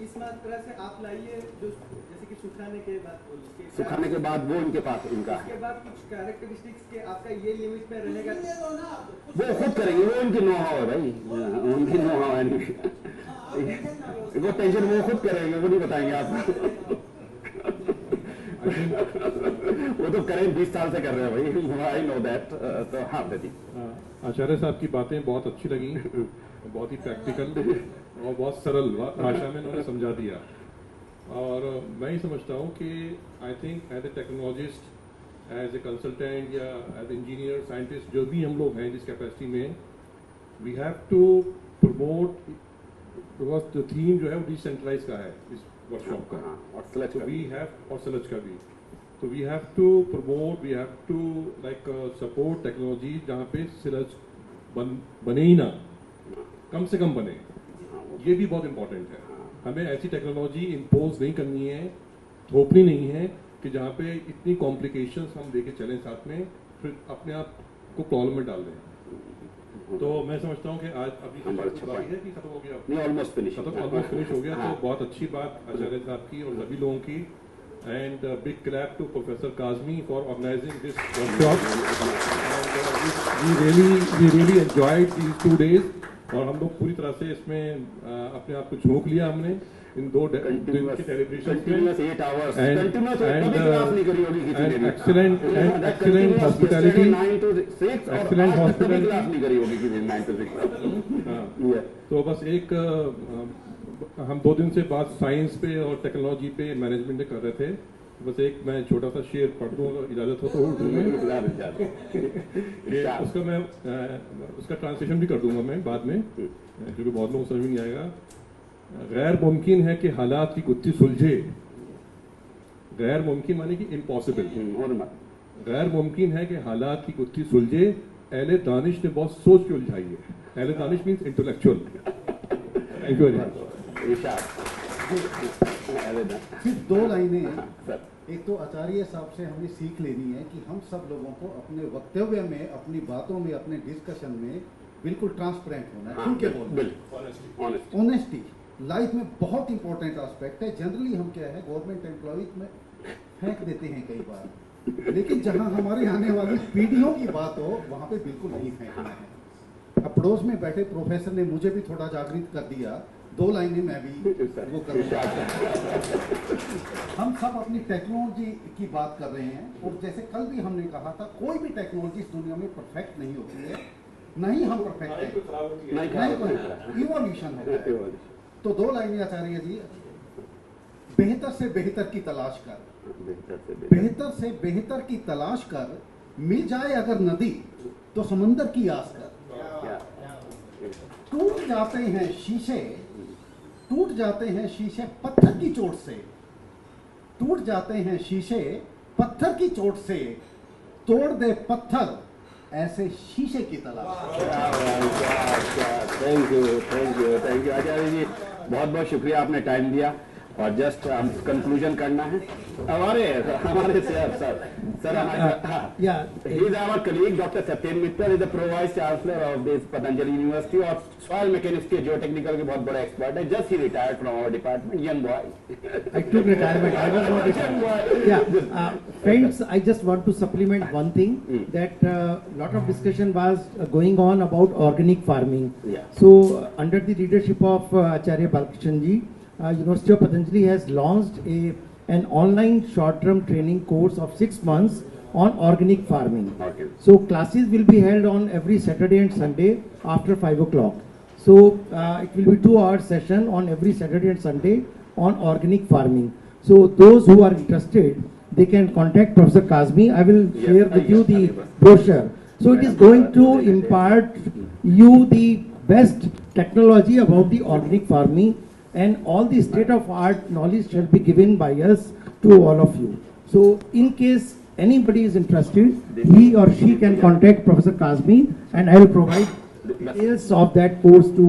इस मात्रा से आप लाइए, जो जैसे कि सुखाने के बाद वो इनके पास इनका उसके बाद कुछ कैरेक्टरिस्टिक्स के आपका ये लिमिट में रहेगा, वो खुद करेंगे, वो उनकी नो हाउ है भाई, उनकी नो हाउ है, वो टेंशन वो खुद करेंगे, वो नहीं बताएंगे आपको। वो तो करें 20 साल से कर रहे हैं भाई, आई नो दैट। तो हाँ प्रदीप, आचार्य साहब की बातें बहुत अच्छी लगी, बहुत ही प्रैक्टिकल, और बहुत सरल भाषा में उन्होंने समझा दिया। और मैं ही समझता हूँ कि I think as a technologist, as a consultant या एज इंजीनियर साइंटिस्ट जो भी हम लोग हैं जिस कैपेसिटी में, we have to promote, because the theme जो है वो डिसेंट्रलाइज का है इस वर्कशॉप का, और वी हैव, और सलज का भी, तो we have to promote, we have to like support technology जहाँ पे सिलज बने ही ना, कम से कम बने, ये भी बहुत इंपॉर्टेंट है। हमें ऐसी टेक्नोलॉजी इम्पोज नहीं करनी है, थोपनी नहीं है कि जहाँ पे इतनी कॉम्प्लिकेशंस हम लेके चलें साथ में, फिर अपने आप को प्रॉब्लम में डाल दें। तो मैं समझता हूँ कि आज अभी बाकी है कि खत्म हो गया, नहीं ऑलमोस्ट फिनिश हो गया। तो बहुत अच्छी बात आचार्य साहब की और सभी लोगों की, and big clap to professor Kazmi for organising this workshop. We really enjoyed these 2 days, और हम लोग पूरी तरह से इसमें अपने आप को झोंक लिया हमने इन 2 दिन के सेलिब्रेशन में, एक्सीलेंट हॉस्पिटैलिटी, तो बस एक हम 2 दिन से बात साइंस पे और टेक्नोलॉजी पे मैनेजमेंट कर रहे थे, बस एक मैं छोटा सा शेर पढ़ दूँ अगर इजाजत हो तो उर्दू में, उसका मैं उसका ट्रांसलेशन भी कर दूंगा मैं बाद में, क्योंकि बहुत लोगों को समझ नहीं आएगा। गैर मुमकिन है कि हालात की गुत्थी सुलझे, गैर मुमकिन माने कि इम्पॉसिबल, गैर मुमकिन है कि हालात की गुत्थी सुलझे, अहले दानिश ने बहुत सोच के उलझाई है। अहले Danish means intellectual. Thank you very much. सिर्फ 2 लाइनें हैं। एक तो आचार्य साहब से हमें सीख लेनी है कि हम सब लोगों को अपने वक्तव्य में, अपनी बातों में, अपने डिस्कशन में बिल्कुल ट्रांसपेरेंट होना है, खुल के बोलना, ऑनेस्टी लाइफ में बहुत इंपॉर्टेंट एस्पेक्ट है। जनरली हम क्या है, गवर्नमेंट एम्प्लॉयज में फेंक देते हैं कई बार, लेकिन जहां हमारे आने वाली पीढ़ियों की बात हो वहां पे बिल्कुल नहीं फेंकना है। अब पड़ोस में बैठे प्रोफेसर ने मुझे भी थोड़ा जागृत कर दिया, 2 लाइनें मैं भी वो करूँगा। हम सब अपनी टेक्नोलॉजी की बात कर रहे हैं, और जैसे कल भी हमने कहा था, कोई भी टेक्नोलॉजी इस दुनिया में परफेक्ट नहीं होती है, नहीं हम परफेक्ट है, नहीं इवोल्यूशन होता है। तो 2 लाइनें आचार्य जी, बेहतर से बेहतर की तलाश कर, बेहतर से बेहतर की तलाश कर, मिल जाए अगर नदी तो समंदर की आस कर। टूट जाते हैं शीशे, टूट जाते हैं शीशे पत्थर की चोट से, टूट जाते हैं शीशे पत्थर की चोट से, तोड़ दे पत्थर ऐसे शीशे की तलाश। थैंक यू आचार्य जी, बहुत बहुत शुक्रिया, आपने टाइम दिया। और जस्ट हम कंक्लूजन करना है। हमारे sir he is our colleague Dr. Satyam Mittal is the pro vice chancellor of this Patanjali University और soil mechanics के geotechnical के बहुत बड़ा expert है। Just he retired from our department, young boy. I took retirement. I was not retired. Yeah, friends, I just want to supplement one thing that lot of discussion was going on about organic farming. Yeah. So under the leadership of Acharya Balkrishan ji, University of Patanjali has launched an online short-term training course of 6 months on organic farming. Okay. So classes will be held on every Saturday and Sunday after 5 o'clock. So it will be 2-hour session on every Saturday and Sunday on organic farming. So those who are interested, they can contact Professor Kazmi. I will share with you the brochure. So it is going to impart you the best technology about the organic farming, and all the state-of-art knowledge shall be given by us to all of you. So in case anybody is interested, he or she can contact Professor Kazmi, and I will provide details of that course to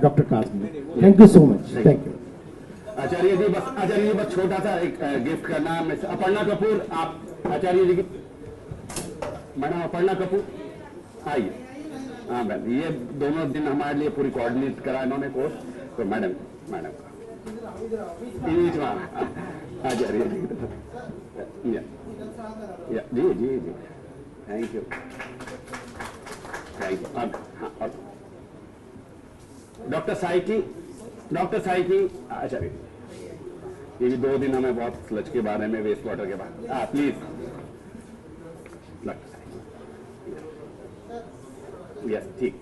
Dr. Kazmi. Thank you so much. Thank you. आचार्य जी बस छोटा सा एक गिफ्ट करना है। अपर्णा कपूर, आप आचार्य जी की मैडम अपर्णा कपूर आइए। हाँ मैम, ये दोनों दिन हमारे लिए पूरी कोऑर्डिनेट करा इन्होंने कोर्स, तो madam Acharya ji ji thank you हाँ। डॉक्टर साइकी आचार्य, ये भी 2 दिन हमें बहुत स्लज के बारे में, वेस्ट वाटर के बारे में, प्लीज यस ठीक।